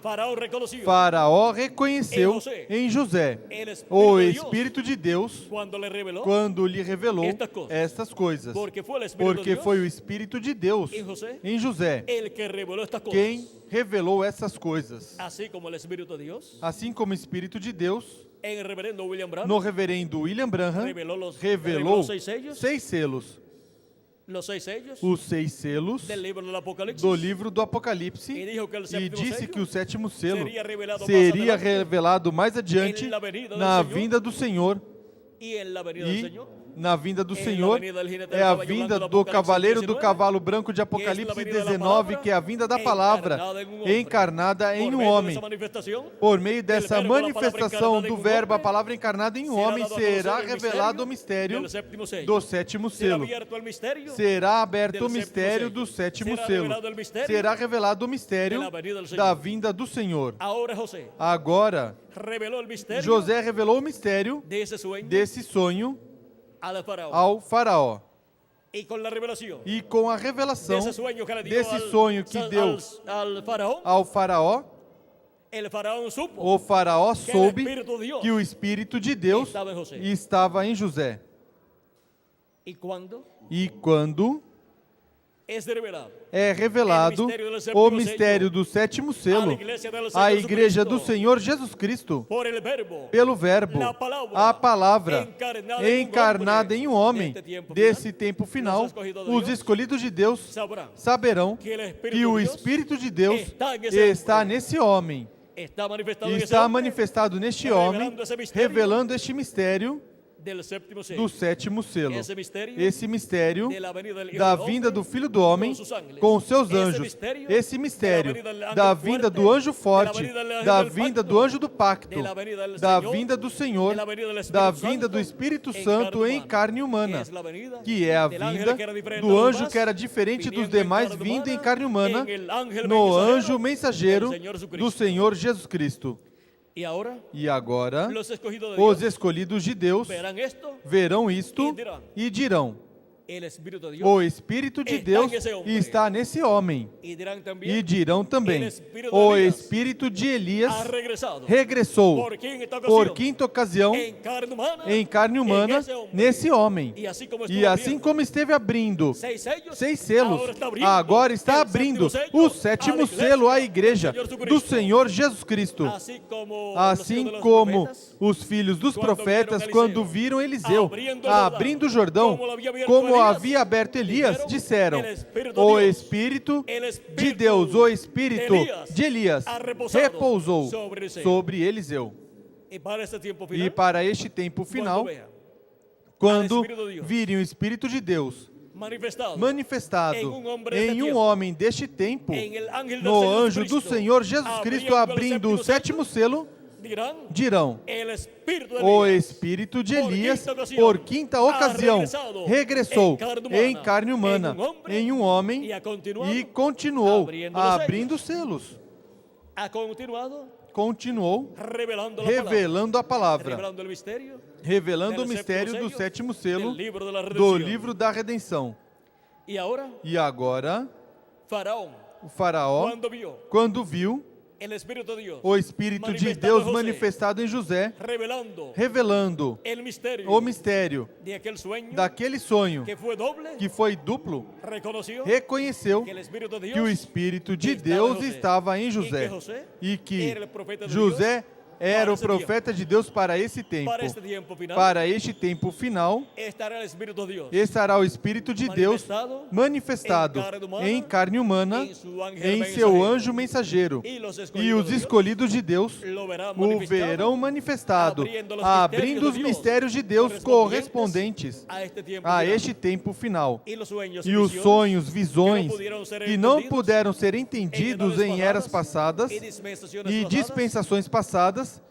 Faraón reconoció Faraó reconheceu Em José, em José el Espíritu o de Dios Espírito de Deus cuando le reveló, quando lhe revelou Estas coisas. estas coisas. porque fue el Espíritu de Porque Dios foi o Espírito de Deus em José em José el que reveló estas cosas. quem revelou essas coisas. Así como el Espíritu de Dios Assim como o Espírito de Deus, en el reverendo William Branham no reverendo William Branham, reveló revelou 6 sellos, 6 selos. los 6 sellos Os 6 selos del libro del Apocalipsis. do livro do Apocalipse E dijo que o e sétimo disse selo que o sétimo selo seria revelado mais seria adelante, revelado mais adiante em la venida do na Senhor, vinda do Senhor. Y en la venida del E Señor na vinda do la Senhor venida del jinete é del a caballo vinda blanco do do Apocalipse cavaleiro do 19, cavalo branco de que es Apocalipse la venida de la 19, palabra, que é a vinda da palavra encarnada en un hombre. encarnada em por um medio de homem. esa manifestación, Por meio dessa verbo, a palavra manifestação encarnada em do um verbo, a homem, palavra encarnada em um será homem, dado a será conocer el revelado o misterio mistério del séptimo sello. do sétimo Será selo. abierto el misterio Será aberto del o séptimo mistério sello. do sétimo Será selo. revelado el misterio Será revelado o mistério de la venida del Senhor. da vinda do Senhor. Ahora José Agora, reveló el misterio José revelou o mistério de ese sueño desse sonho al faraón. ao faraó. Y con la revelación E com a de revelação ese sueño que le dio desse sonho que deu al faraón, ao faraó, el faraón supo o faraó que el soube Espíritu de Dios que o Espírito de Deus estaba en José. estava em José. Y cuando E quando es revelado é revelado o mistério do sétimo selo à Igreja do Senhor Jesus Cristo, por el verbo, pelo Verbo, a palavra encarnada em um homem desse tempo final, os escolhidos de Deus sabrán saberão que que o Espírito de Deus está nesse homem, está manifestado en ese está hombre manifestado neste homem, revelando este mistério del séptimo sello. do sétimo selo. Esse mistério Esse mistério de la venida del Hijo da del vinda Hombre do Filho do Homem com os seus anjos. Esse mistério da vinda do anjo forte, da vinda do anjo do pacto, da vinda do Senhor, da vinda do Espírito Santo em carne humana, que é a vinda do anjo que era diferente dos demais, vindo em carne humana, no anjo mensageiro do Senhor Jesus Cristo. E agora, os escolhidos de Deus verão isto e dirão: o Espírito de Deus está nesse homem. E dirão também: o Espírito de Elias regressou por quinta ocasião em carne humana nesse homem. E assim como esteve abrindo 6 selos, agora está abrindo o sétimo selo à Igreja do Senhor Jesus Cristo. Assim como os filhos dos profetas, quando viram Eliseu abrindo o Jordão, como havia aberto Elias, disseram: o Espírito de Deus, o Espírito de Elias, repousou sobre Eliseu. E para este tempo final, quando virem o Espírito de Deus manifestado em um homem deste tempo, no anjo do Senhor Jesus Cristo abrindo o sétimo selo, dirão: o Espírito de Elias, por quinta ocasião, regressou em carne humana, em um homem, e continuou abrindo selos. Continuou revelando a palavra, revelando o mistério do sétimo selo do livro da redenção. E agora, o faraó, quando viu o Espírito de Deus manifestado em José, revelando o mistério daquele sonho que foi duplo, reconheceu que o Espírito de Deus estava em José e que José era o ese profeta de Deus para esse tempo. Para este tiempo final Para este tempo final, estará el Espíritu de Dios estará o Espírito de Deus manifestado em carne humana, em seu anjo mensageiro. E os escolhidos de Deus o verão manifestado, abrindo os mistérios de Deus correspondentes a este tempo final. E os sonhos, visões, que não puderam ser entendidos em eras passadas e dispensações passadas,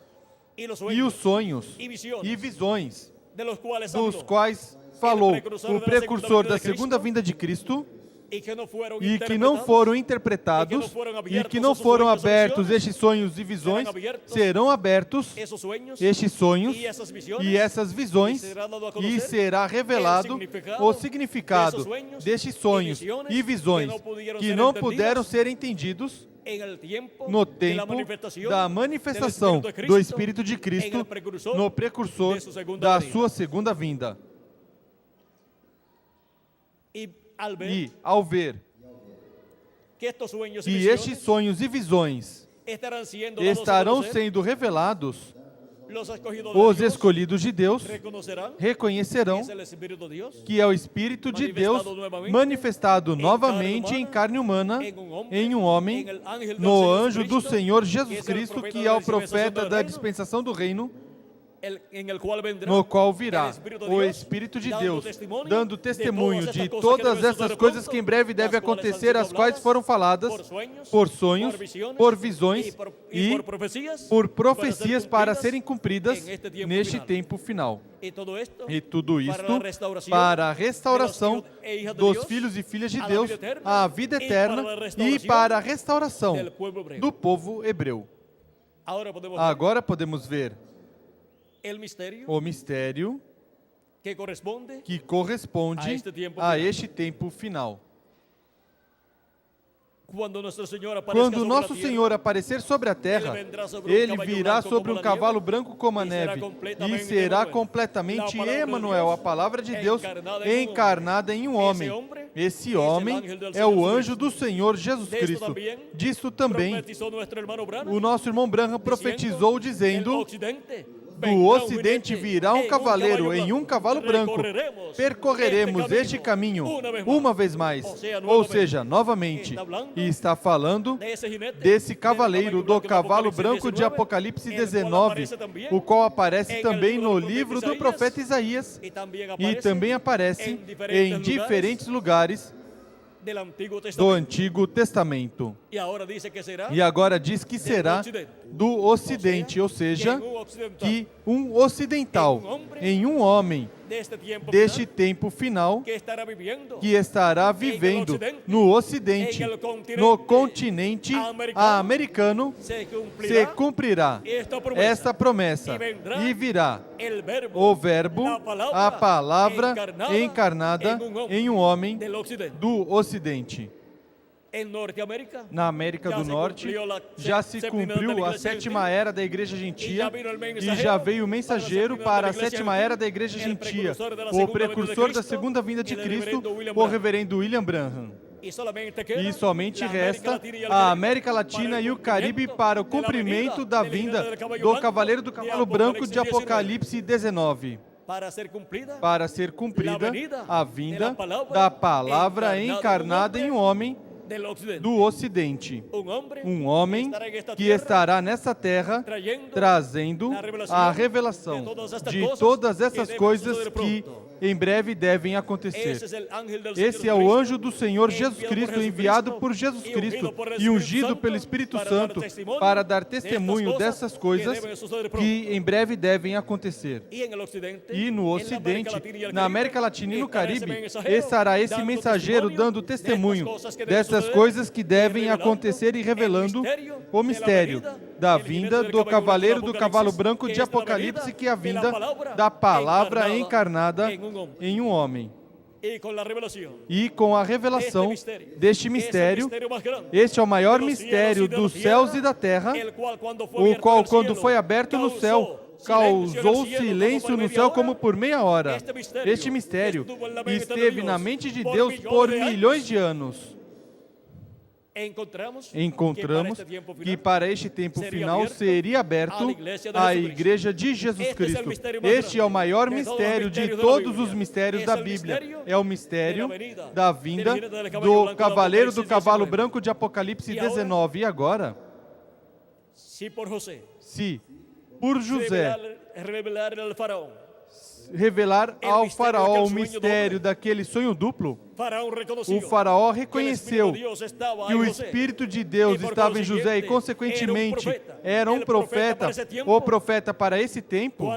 e os sonhos e visões, dos quais falou o precursor da segunda vinda de Cristo, e que não foram interpretados, e que não foram abertos estes sonhos e visões, serão abertos estes sonhos e essas visões, e será revelado o significado destes sonhos e visões que não puderam ser entendidos no tempo da manifestação do Espírito de Cristo no precursor da sua segunda vinda. E ao ver que estes sonhos e visões estarão sendo revelados, os escolhidos de Deus reconhecerão que é o Espírito de Deus manifestado novamente em carne humana, em um homem, no anjo do Senhor Jesus Cristo, que é o profeta da dispensação do reino, no qual virá o Espírito de Deus, dando testemunho de todas essas coisas que em breve devem acontecer, as quais foram faladas por sonhos, por visões e por profecias para serem cumpridas neste tempo final. E tudo isto para a restauração dos filhos e filhas de Deus, a vida eterna, e para a restauração do povo hebreu. Agora podemos ver o mistério que corresponde a este tempo final. Quando nosso Senhor aparecer sobre a terra, Ele virá sobre um cavalo branco como a neve, e será completamente Emanuel, a palavra de Deus encarnada em um homem. Esse homem é o anjo do Senhor Jesus Cristo. Disso também o nosso irmão Branham profetizou, dizendo: do ocidente virá um cavaleiro em um cavalo branco. Percorreremos este caminho uma vez mais. Ou seja, novamente. E está falando desse cavaleiro do cavalo branco de Apocalipse 19, o qual aparece também no livro do profeta Isaías e também aparece em diferentes lugares do Antigo Testamento. E agora diz que será do Ocidente, ou seja, que um ocidental, em um homem deste tempo final, que estará vivendo no Ocidente, no continente americano, se cumprirá esta promessa, e virá o Verbo, a palavra encarnada em um homem do Ocidente. Na América do Norte, já se cumpriu a sétima era da Igreja Gentia, e já veio o mensageiro para a sétima era da Igreja Gentia, o precursor da segunda vinda de Cristo, o reverendo William Branham. E somente resta a América Latina e o Caribe para o cumprimento da vinda do Cavaleiro do Cavalo Branco de Apocalipse 19. Para ser cumprida a vinda da palavra encarnada em um homem do Ocidente, um homem que estará nessa terra trazendo a revelação de todas essas coisas que em breve devem acontecer. Esse é o anjo do Senhor Jesus Cristo, enviado por Jesus Cristo e ungido pelo Espírito Santo para dar testemunho dessas coisas que em breve devem acontecer. E no Ocidente, na América Latina e no Caribe, estará esse mensageiro dando testemunho dessas coisas que devem acontecer e revelando o mistério da vinda do Cavaleiro do Cavalo Branco de Apocalipse, que é a vinda da palavra encarnada em um homem. E com a revelação deste mistério, este é o maior mistério dos céus e da terra, o qual, quando foi aberto no céu, causou silêncio no céu como por meia hora. Este mistério esteve na mente de Deus por milhões de anos. encontramos que para este tempo final seria aberto a Igreja de Jesus Cristo. Este é o maior mistério de todos os mistérios da Bíblia. É o mistério da vinda do cavaleiro do cavalo branco de Apocalipse 19. E agora, se por José revelar al faraón revelar ao faraó o mistério daquele sonho duplo, o faraó reconheceu que o Espírito de Deus estava em José e, consequentemente, era um profeta, o profeta para esse tempo.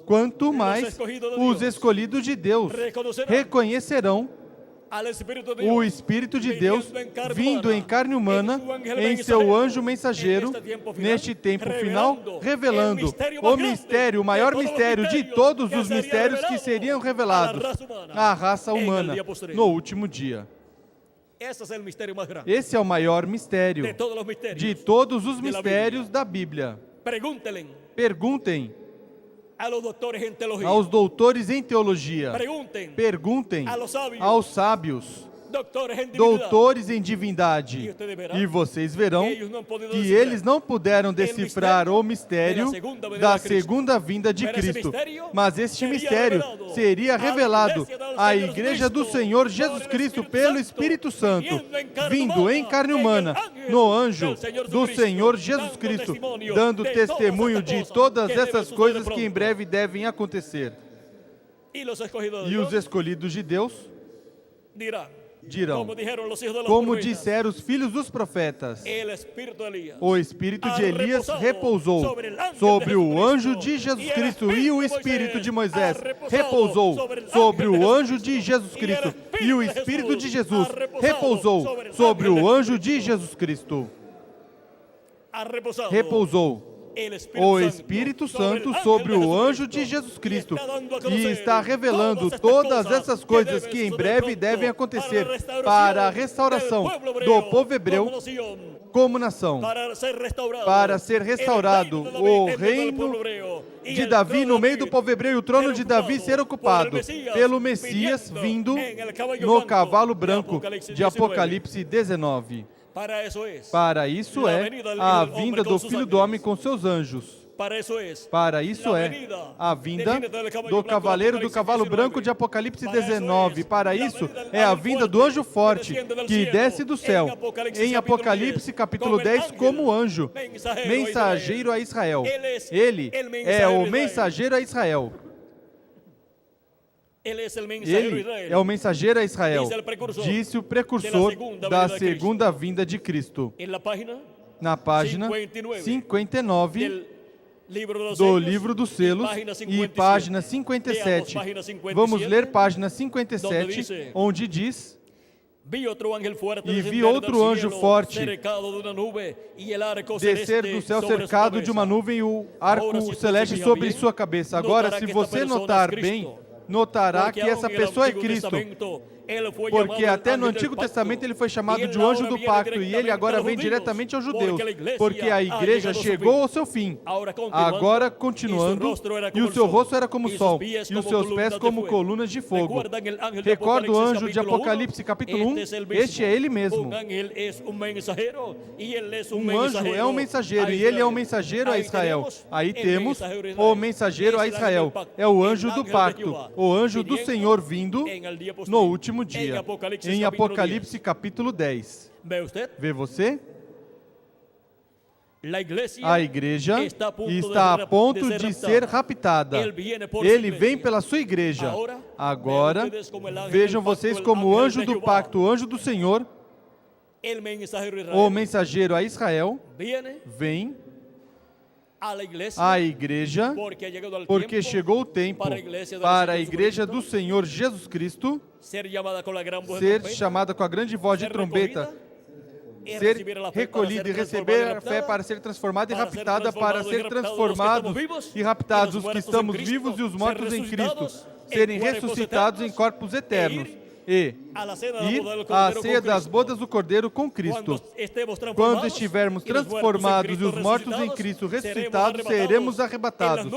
Quanto mais os escolhidos de Deus reconhecerão o Espírito de Deus vindo em carne humana, em seu anjo mensageiro, neste tempo final, revelando o mistério, o maior mistério de todos os mistérios que seriam revelados à raça humana no último dia. Esse é o maior mistério de todos os mistérios da Bíblia. Perguntem aos doutores em teologia, perguntem aos sábios, doutores em divindade, e vocês verão que eles não puderam decifrar o mistério da segunda vinda de Cristo, mas este mistério seria revelado à Igreja do Senhor Jesus Cristo pelo Espírito Santo, vindo em carne humana, no anjo do Senhor Jesus Cristo, dando testemunho de todas essas coisas que em breve devem acontecer. E os escolhidos de Deus dirão, como disseram os filhos dos profetas, o Espírito de Elias repousou sobre o anjo de Jesus Cristo, e o Espírito de Moisés repousou sobre o anjo de Jesus Cristo, e o Espírito de Jesus repousou sobre o anjo de Jesus Cristo. Repousou o Espírito Santo sobre o anjo de Jesus Cristo, e está revelando todas essas coisas que em breve devem acontecer para a restauração do povo hebreu como nação, para ser restaurado o reino de Davi no meio do povo hebreu e o trono de Davi ser ocupado pelo Messias vindo no cavalo branco de Apocalipse 19. Para isso é a vinda do Filho do Homem com seus anjos. Para isso é a vinda do cavaleiro do cavalo branco de Apocalipse 19. Para isso é a vinda do anjo forte que desce do céu em Apocalipse capítulo 10 como anjo, mensageiro a Israel. Ele é o mensageiro a Israel. Ele é o mensageiro a Israel, disse o precursor da segunda vinda de Cristo. Na página 59 do livro dos selos e página 57. Vamos ler página 57, onde diz: e vi outro anjo forte descer do céu cercado de uma nuvem e o arco celeste sobre sua cabeça. Agora, se você notar bem, notará que essa pessoa é Cristo, porque até no Antigo Testamento ele foi chamado de anjo do pacto, e ele agora vem diretamente aos judeus, porque a igreja chegou ao seu fim. Agora, continuando, e o seu rosto era como o sol, e os seus pés como colunas de fogo. Recorda o anjo de Apocalipse capítulo 1? Este é ele mesmo. Um anjo é um mensageiro, e ele é um mensageiro a Israel. Aí temos o mensageiro a Israel. É o anjo do pacto, o anjo do Senhor vindo no último dia, em Apocalipse capítulo 10. Vê você? A igreja está a ponto de ser raptada. Ele vem pela sua igreja. Agora, vejam vocês como o anjo do pacto, o anjo do Senhor, o mensageiro a Israel, vem à igreja, porque chegou o tempo para a igreja do Senhor Jesus Cristo ser chamada com a grande voz de trombeta, ser recolhida e receber a fé para ser transformada e raptada, para ser transformados e raptados os que estamos vivos e os mortos em Cristo, serem ressuscitados em corpos eternos, e ir à ceia das bodas do Cordeiro com Cristo. Quando estivermos transformados e os mortos em Cristo ressuscitados, seremos arrebatados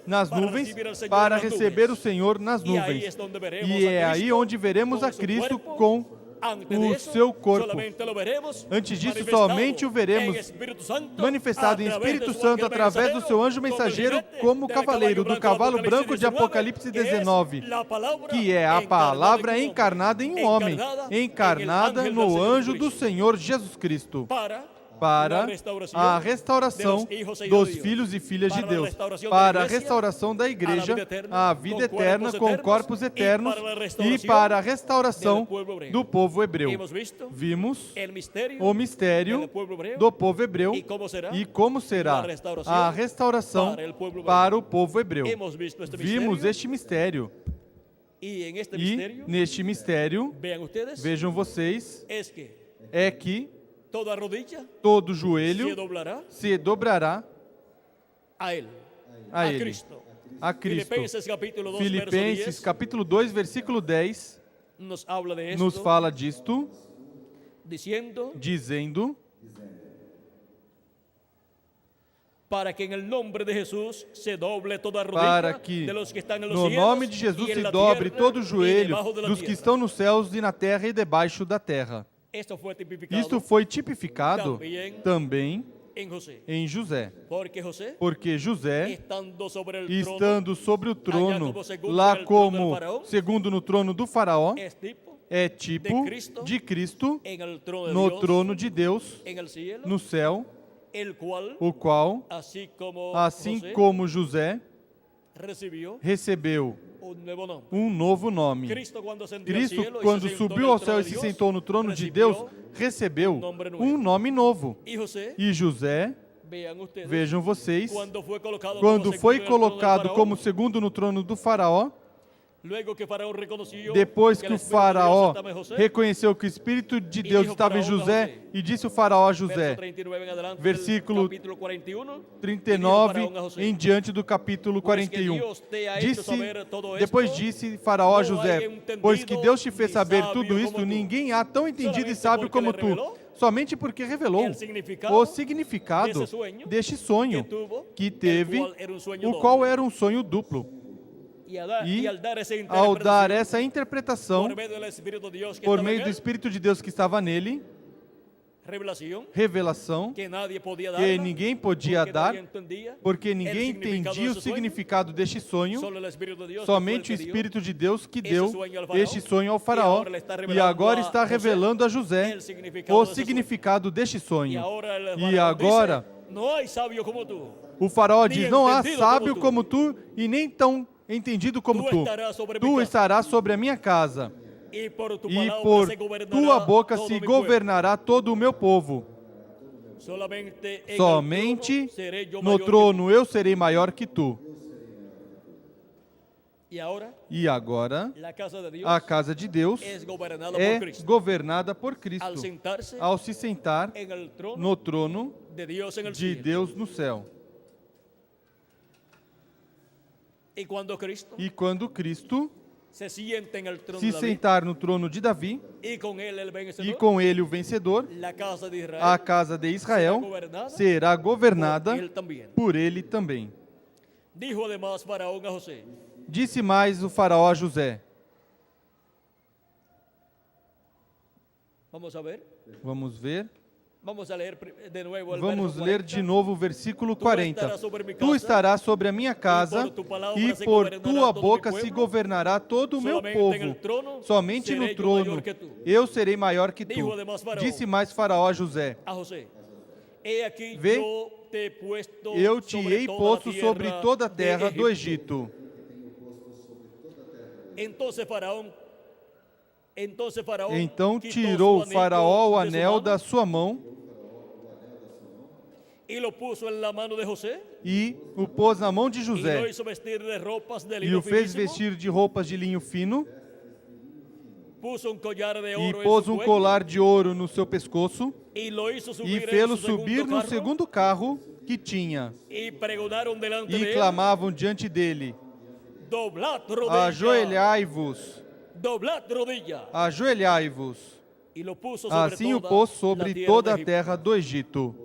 nas nuvens para receber o Senhor nas nuvens. E é aí onde veremos a Cristo com Antes o de eso, seu corpo. solamente lo veremos Antes disso, manifestado somente o veremos em Espírito Santo, manifestado em Espírito Santo através do seu anjo mensageiro como cavaleiro do cavalo branco de Apocalipse 19, que é a palavra encarnada em um homem, encarnada no anjo do Senhor Jesus Cristo, para a restauração dos filhos e filhas de Deus, para a restauração da igreja, a vida eterna com corpos eternos e para a restauração do povo hebreu. Vimos o mistério do povo hebreu e como será a restauração para o povo hebreu. Vimos este mistério. E neste mistério, vejam vocês, é que todo joelho se dobrará a Ele, a Cristo. Filipenses capítulo 2, versículo 10, nos fala disto, dizendo, para que no nome de Jesus se doble toda para que no nome de Jesus se dobre todo o joelho dos que estão nos céus e na terra e debaixo da terra. Isto foi tipificado também em José, porque José, estando sobre o trono, lá como segundo no trono do faraó, é tipo de Cristo no trono de Deus no céu, o qual, assim como José, recebeu um novo nome. Cristo, quando subiu ao céu e se sentou no trono de Deus, recebeu um nome novo. E José, vejam vocês, quando foi colocado como segundo no trono do faraó, depois que o faraó reconheceu que o Espírito de Deus estava em José, e disse o faraó a José, versículo 39 em diante do capítulo 41, depois disse faraó a José, pois que Deus te fez saber tudo isso, ninguém há tão entendido e sábio como tu, somente porque revelou o significado deste sonho que teve, o qual era um sonho duplo. E ao dar essa interpretação, por meio do Espírito de Deus que estava nele, revelação que ninguém podia dar, porque ninguém entendia o significado deste sonho, somente o Espírito de Deus que deu este sonho ao faraó, e agora está revelando a José o significado deste sonho. E agora, o faraó diz, não há sábio como tu e nem tão entendido como tu. Tu estarás sobre a minha casa, e por tua boca se governará todo o meu povo. Somente no trono eu serei maior que tu. E agora, a casa de Deus é governada por Cristo, ao se sentar no trono de Deus no céu. E quando Cristo se sentar no trono de Davi, e com ele o vencedor, a casa de Israel será governada por ele também. Disse mais o faraó a José. Vamos ver. Vamos ler de novo o versículo 40. Tu estarás sobre a minha casa, e por tua boca se governará todo o meu povo. Somente no trono eu serei maior que tu. Disse mais faraó a José. Vê, eu te hei posto sobre toda a terra do Egito. Então tirou o faraó o anel da sua mão e o pôs na mão de José e o fez vestir de roupas de linho fino e pôs um colar de ouro no seu pescoço e fê-lo subir no segundo carro que tinha e clamavam diante dele: ajoelhai-vos, ajoelhai-vos. Assim o pôs sobre toda a terra do Egito.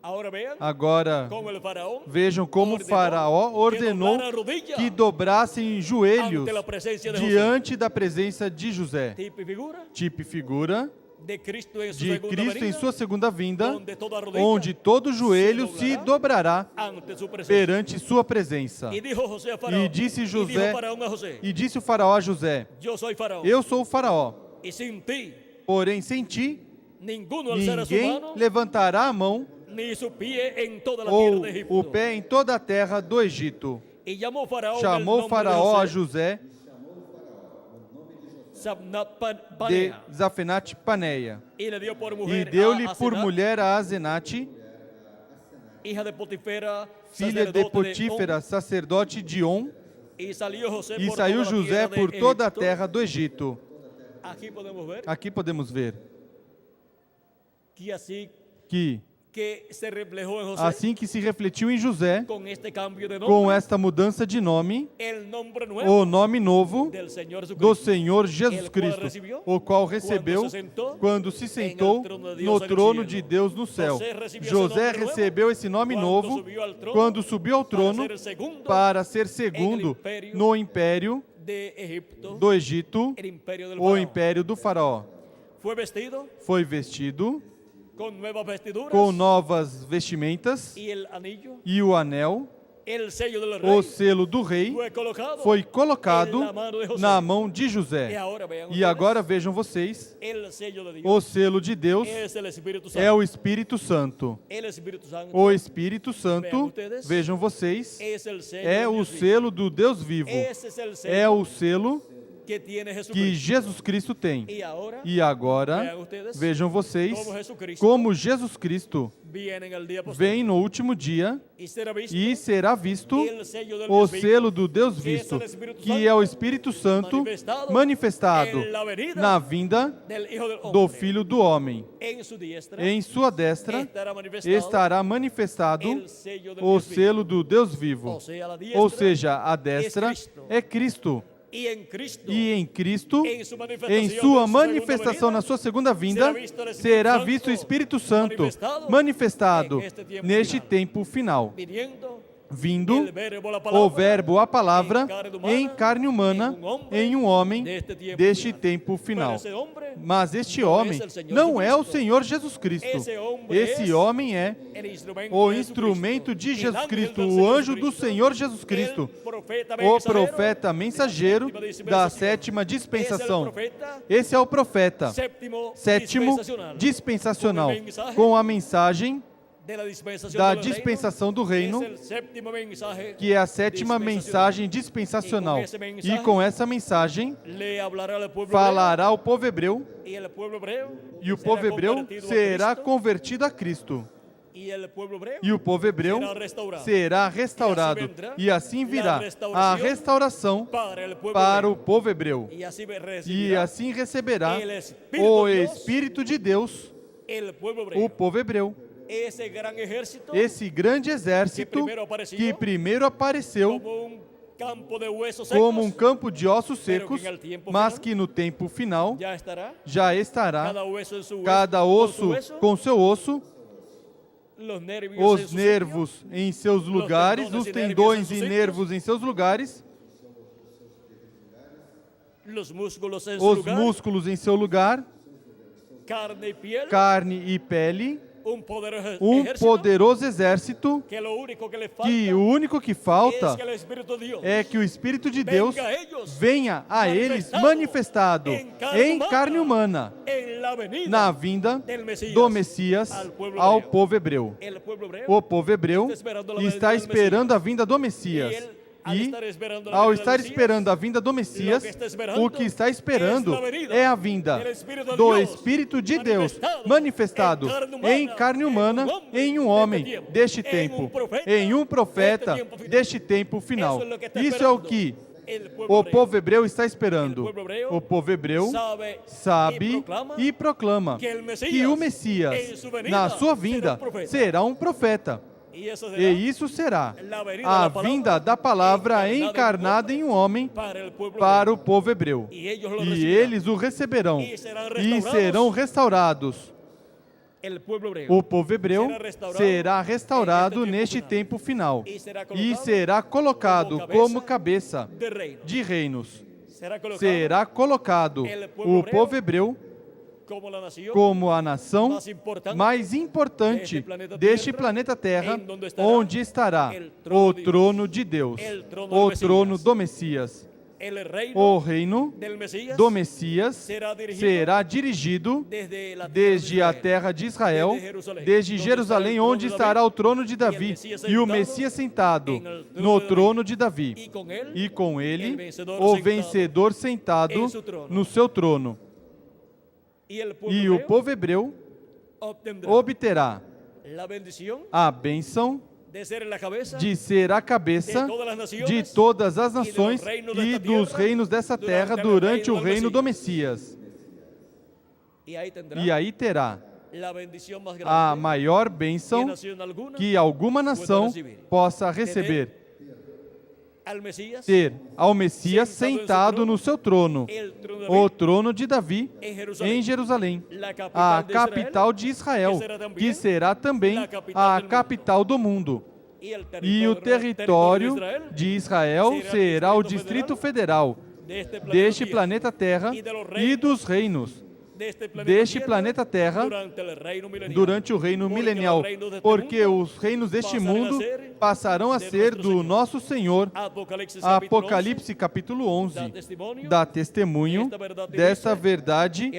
Ahora vean Agora cómo el faraón vejam como o faraó ordenou que dobrassem joelhos ante la presencia de José. diante da presença de José. Tipo y figura Tipo e figura de Cristo en su de segunda Cristo em venida, sua segunda vinda, donde toda rodilla onde todo joelho se dobrará ante su presencia. perante sua presença. Y dijo José a Faraón, E disse y José, dijo Faraón a José, e disse o faraó a José: yo soy Faraón, Eu sou o faraó, y sin ti porém sem ti ninguno alzará su ninguém mano levantará a mão ni su pie en toda la tierra ou de o Egipto. pé em toda a terra do Egito. Y llamó Faraón el Chamou nombre faraó a de José, José Sabnat de Panea, Zafenate Paneia y le dio por e mujer deu-lhe a por Asenat, mulher a Azenate, hija de Potifera, filha de sacerdote On, Potífera, sacerdote de On, y salió José e por saiu toda la José tierra de por toda a Egipto. terra do Egito. Aquí podemos ver Aqui podemos ver que así que, que se reflejó en José assim que se refletiu em José, con este cambio de com nombre, esta mudança de nome, el nombre nuevo o nome novo del Señor do Jesucristo, Senhor Jesus el cual Cristo, recibió o qual recebeu quando se sentou quando se en sentou el trono de Dios no en el trono cielo. de Deus no céu. José recebeu José esse nome recebeu esse nome quando novo subiu ao trono quando subiu ao trono ser el segundo para ser segundo império no império de Egipto, do Egito, el imperio del o faraón. império do faraó. Fue vestido Foi vestido con nuevas vestiduras com novas vestimentas y el anillo, e o anel, el sello del rey, o selo do rei, fue colocado foi colocado en la mano de José. na mão de Y José. ahora vean E ustedes, agora vejam vocês, el sello de Dios o selo de Deus es el Espíritu Santo. é o Espírito Santo. El Espíritu Santo O Espírito Santo, ustedes, vejam vocês, es el sello é de o Dios vivo. selo do Deus vivo. Ese es el sello É o selo que tiene Jesucristo. que Jesus Cristo tem. Y ahora E agora, vean ustedes vejam vocês como Jesucristo como Jesus Cristo viene en el día posterior vem no último dia y será visto e será visto el sello del o Dios vivo, selo do Deus que es visto, el Espíritu que é o Espírito Santo manifestado en la venida na vinda del Hijo del do Hombre. Filho do Homem. En su diestra Em sua destra estará manifestado estará manifestado el sello del o Dios vivo. selo do Deus vivo. O sea, la diestra Ou seja, a destra Cristo. é Cristo. y en Cristo, E em Cristo, em sua em sua manifestação na sua segunda vinda, será visto o Espírito Santo manifestado neste tempo final, viniendo vindo el verbo, la o palabra, verbo, a palavra, em carne humana, em um homem deste tempo pero final. esse hombre, Mas este homem não é o Senhor Jesus Cristo. Esse homem é el instrumento o de instrumento de Jesucristo, Jesus el Cristo, ángel o del anjo do Senhor Jesus Cristo, o profeta mensageiro da sétima dispensação. Esse é o profeta sétimo dispensacional, com a mensagem da dispensação do reino, que é a sétima mensagem dispensacional. E com essa mensagem falará ao povo hebreu, e o povo hebreu será convertido a Cristo. E o povo hebreu será restaurado. E assim virá a restauração para o povo hebreu. E assim receberá o Espírito de Deus, o povo hebreu. Esse grande exército que primeiro apareceu como um campo de ossos secos, mas que no tempo final já estará cada osso com seu osso, os nervos em seus lugares, os tendões e nervos em seus lugares, os músculos em seu lugar, carne e pele, um poderoso exército que o único que falta é que o Espírito de Deus venha a eles manifestado em carne humana na vinda do Messias ao povo hebreu. O povo hebreu está esperando a vinda do Messias. E, ao estar esperando a vinda do Messias, o que está esperando é a vinda do Espírito de Deus manifestado em carne humana, em um homem deste tempo, em um profeta deste tempo final. Isso é o que o povo hebreu está esperando. O povo hebreu sabe e proclama que o Messias, na sua vinda, será um profeta. E isso será a vinda da palavra encarnada em um homem para o povo hebreu. E eles o receberão e serão restaurados. el pueblo hebreo o povo hebreu será restaurado neste neste tempo final e e será colocado como cabeça de reino. de reinos. Será colocado Será colocado o povo hebreu como la nación como a nação mais importante mais importante deste planeta Terra, em donde estará onde estará o o trono de Deus, el trono o del trono Messias. do Messias. el reino O reino del Mesías do Messias será dirigido será dirigido desde desde a terra de Israel, Jerusalém, desde onde Jerusalém, estará o onde trono de estará Davi, o trono de Davi e o Messias sentado no trono de Davi, e com ele o vencedor sentado em seu trono. no seu trono. E o povo hebreu obterá la bendición a bênção de ser la cabeza de ser a cabeça de todas as nações e dos reinos dessa terra durante o reino do Messias. y ahí tendrá E aí terá la bendición más a grande maior que bênção nación alguna que alguma nação possa receber, al Mesías ter ao Messias sentado no seu trono, el trono de o David, trono de Davi em em Jerusalém, la a capital de Israel, que será também a capital do mundo. E o território de Israel será o Distrito Federal deste planeta Terra e dos reinos deste planeta Terra durante o reino milenial, porque os reinos deste mundo passarão a ser do nosso Senhor. Apocalipse capítulo 11 dá testemunho desta verdade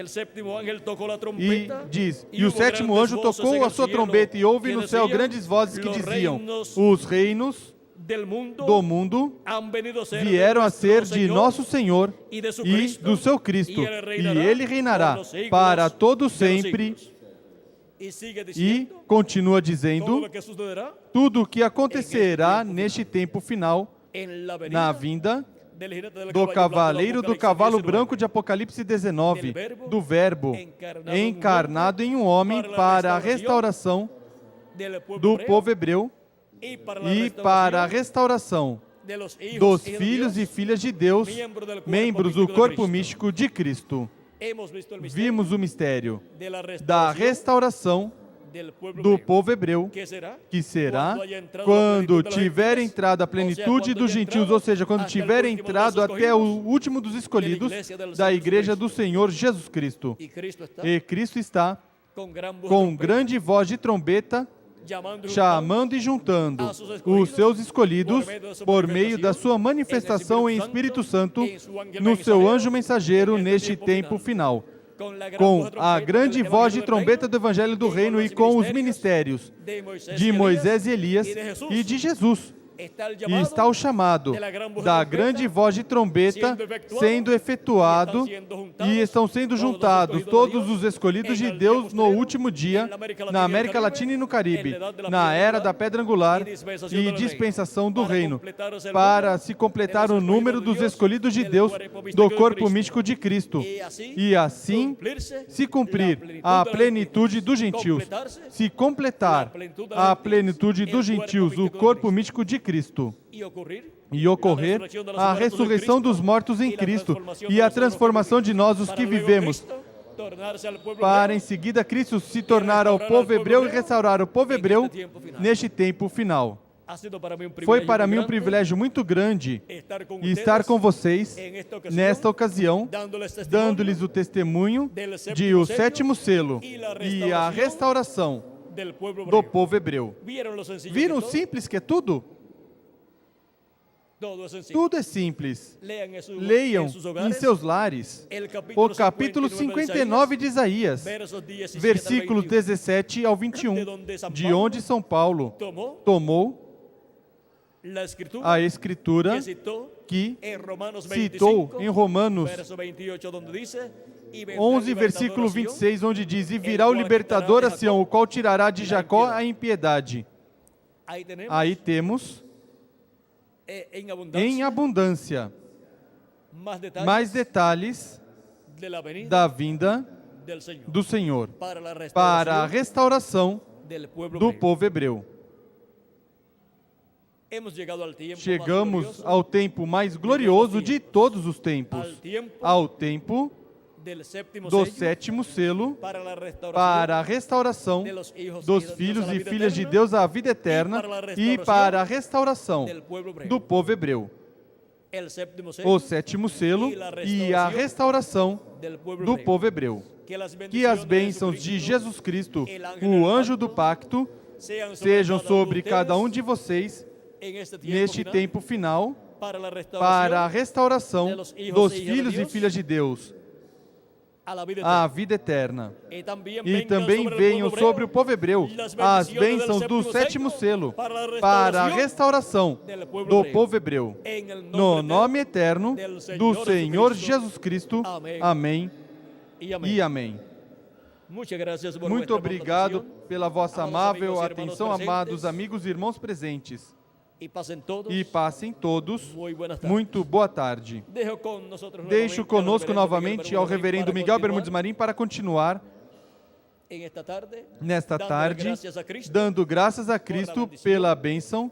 e diz: e o sétimo anjo tocou a sua trombeta e houve no céu grandes vozes que diziam: os reinos do mundo vieram a ser de nosso Senhor e do seu Cristo, e ele reinará para todo sempre. E continua dizendo tudo o que acontecerá neste tempo final, na vinda do cavaleiro do cavalo branco de Apocalipse 19, do Verbo encarnado em um homem para a restauração do povo hebreu e para a restauração dos filhos e filhas de Deus, membros do corpo místico de Cristo. Vimos o mistério da restauração do povo hebreu, que será quando tiver entrado a plenitude dos gentios, ou seja, quando tiver entrado até o último dos escolhidos da igreja do Senhor Jesus Cristo. E Cristo está com grande voz de trombeta, chamando e juntando os seus escolhidos por meio da sua manifestação em Espírito Santo no seu anjo mensageiro neste tempo final, com a grande voz de trombeta do Evangelho do Reino e com os ministérios de Moisés e Elias e de Jesus. E está o chamado da grande voz de trombeta sendo efetuado e estão sendo juntados todos os escolhidos de Deus no último dia, na América Latina e no Caribe, na era da pedra angular e dispensação do reino, para se completar o número dos escolhidos de Deus do corpo místico de Cristo. E assim se cumprir a plenitude dos gentios, se completar a plenitude dos gentios, o corpo místico de Cristo, e ocorrer a ressurreição dos mortos em Cristo e a transformação de nós, os que vivemos, para em seguida Cristo se tornar ao povo hebreu e restaurar o povo hebreu neste tempo final. Foi para mim um privilégio muito grande estar com vocês nesta ocasião, dando-lhes o testemunho de o sétimo selo e a restauração do povo hebreu. Viram o simples que é tudo? Tudo é simples. Leiam em seus lares o capítulo 59 de Isaías, versículos 17 ao 21, de onde São Paulo tomou a Escritura que citou em Romanos 11, versículo 26, onde diz: e virá o libertador a Sião, o qual tirará de Jacó a impiedade. Aí temos em abundância mais detalhes da vinda do Senhor para a restauração do povo hebreu. Chegamos ao tempo mais glorioso de todos os tempos, ao tempo del séptimo do sello sétimo selo para para a la restauración restauração de los hijos dos y hijas de Dios filhos a la e vida filhas de eterna Deus à vida eterna e para a restauração del pueblo hebreo. do povo hebreu. El séptimo O sello sétimo selo e a restauração del pueblo do hebreo. povo hebreu. Que Que as bênçãos de Jesus Cristo, o anjo do pacto, sejam sobre cada um de vocês neste tempo final para a restauração dos filhos e filhas de Deus à vida eterna. E também venham sobre o povo hebreu as bênçãos do sétimo selo para a restauração do povo hebreu. No nome eterno do Senhor Jesus Cristo. Amém e amém. Muito obrigado pela vossa amável atenção, amados amigos e irmãos presentes. E passem todos muito boa tarde. Deixo conosco novamente ao reverendo Miguel Bermudes Marim para continuar nesta tarde, dando graças a Cristo pela bênção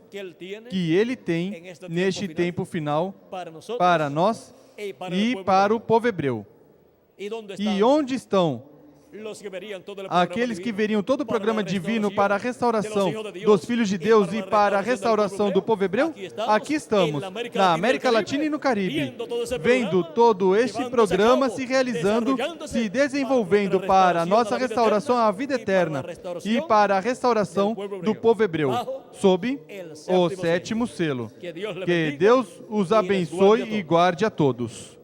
que Ele tem neste tempo final para nós e para o povo hebreu. E onde estão aqueles que veriam todo o programa divino para a restauração dos filhos de Deus e para a restauração do povo hebreu? Aqui estamos, na América Latina e no Caribe, vendo todo este programa se realizando, se desenvolvendo para a nossa restauração à vida eterna e para a restauração do povo hebreu, sob o sétimo selo. Que Deus os abençoe e guarde a todos.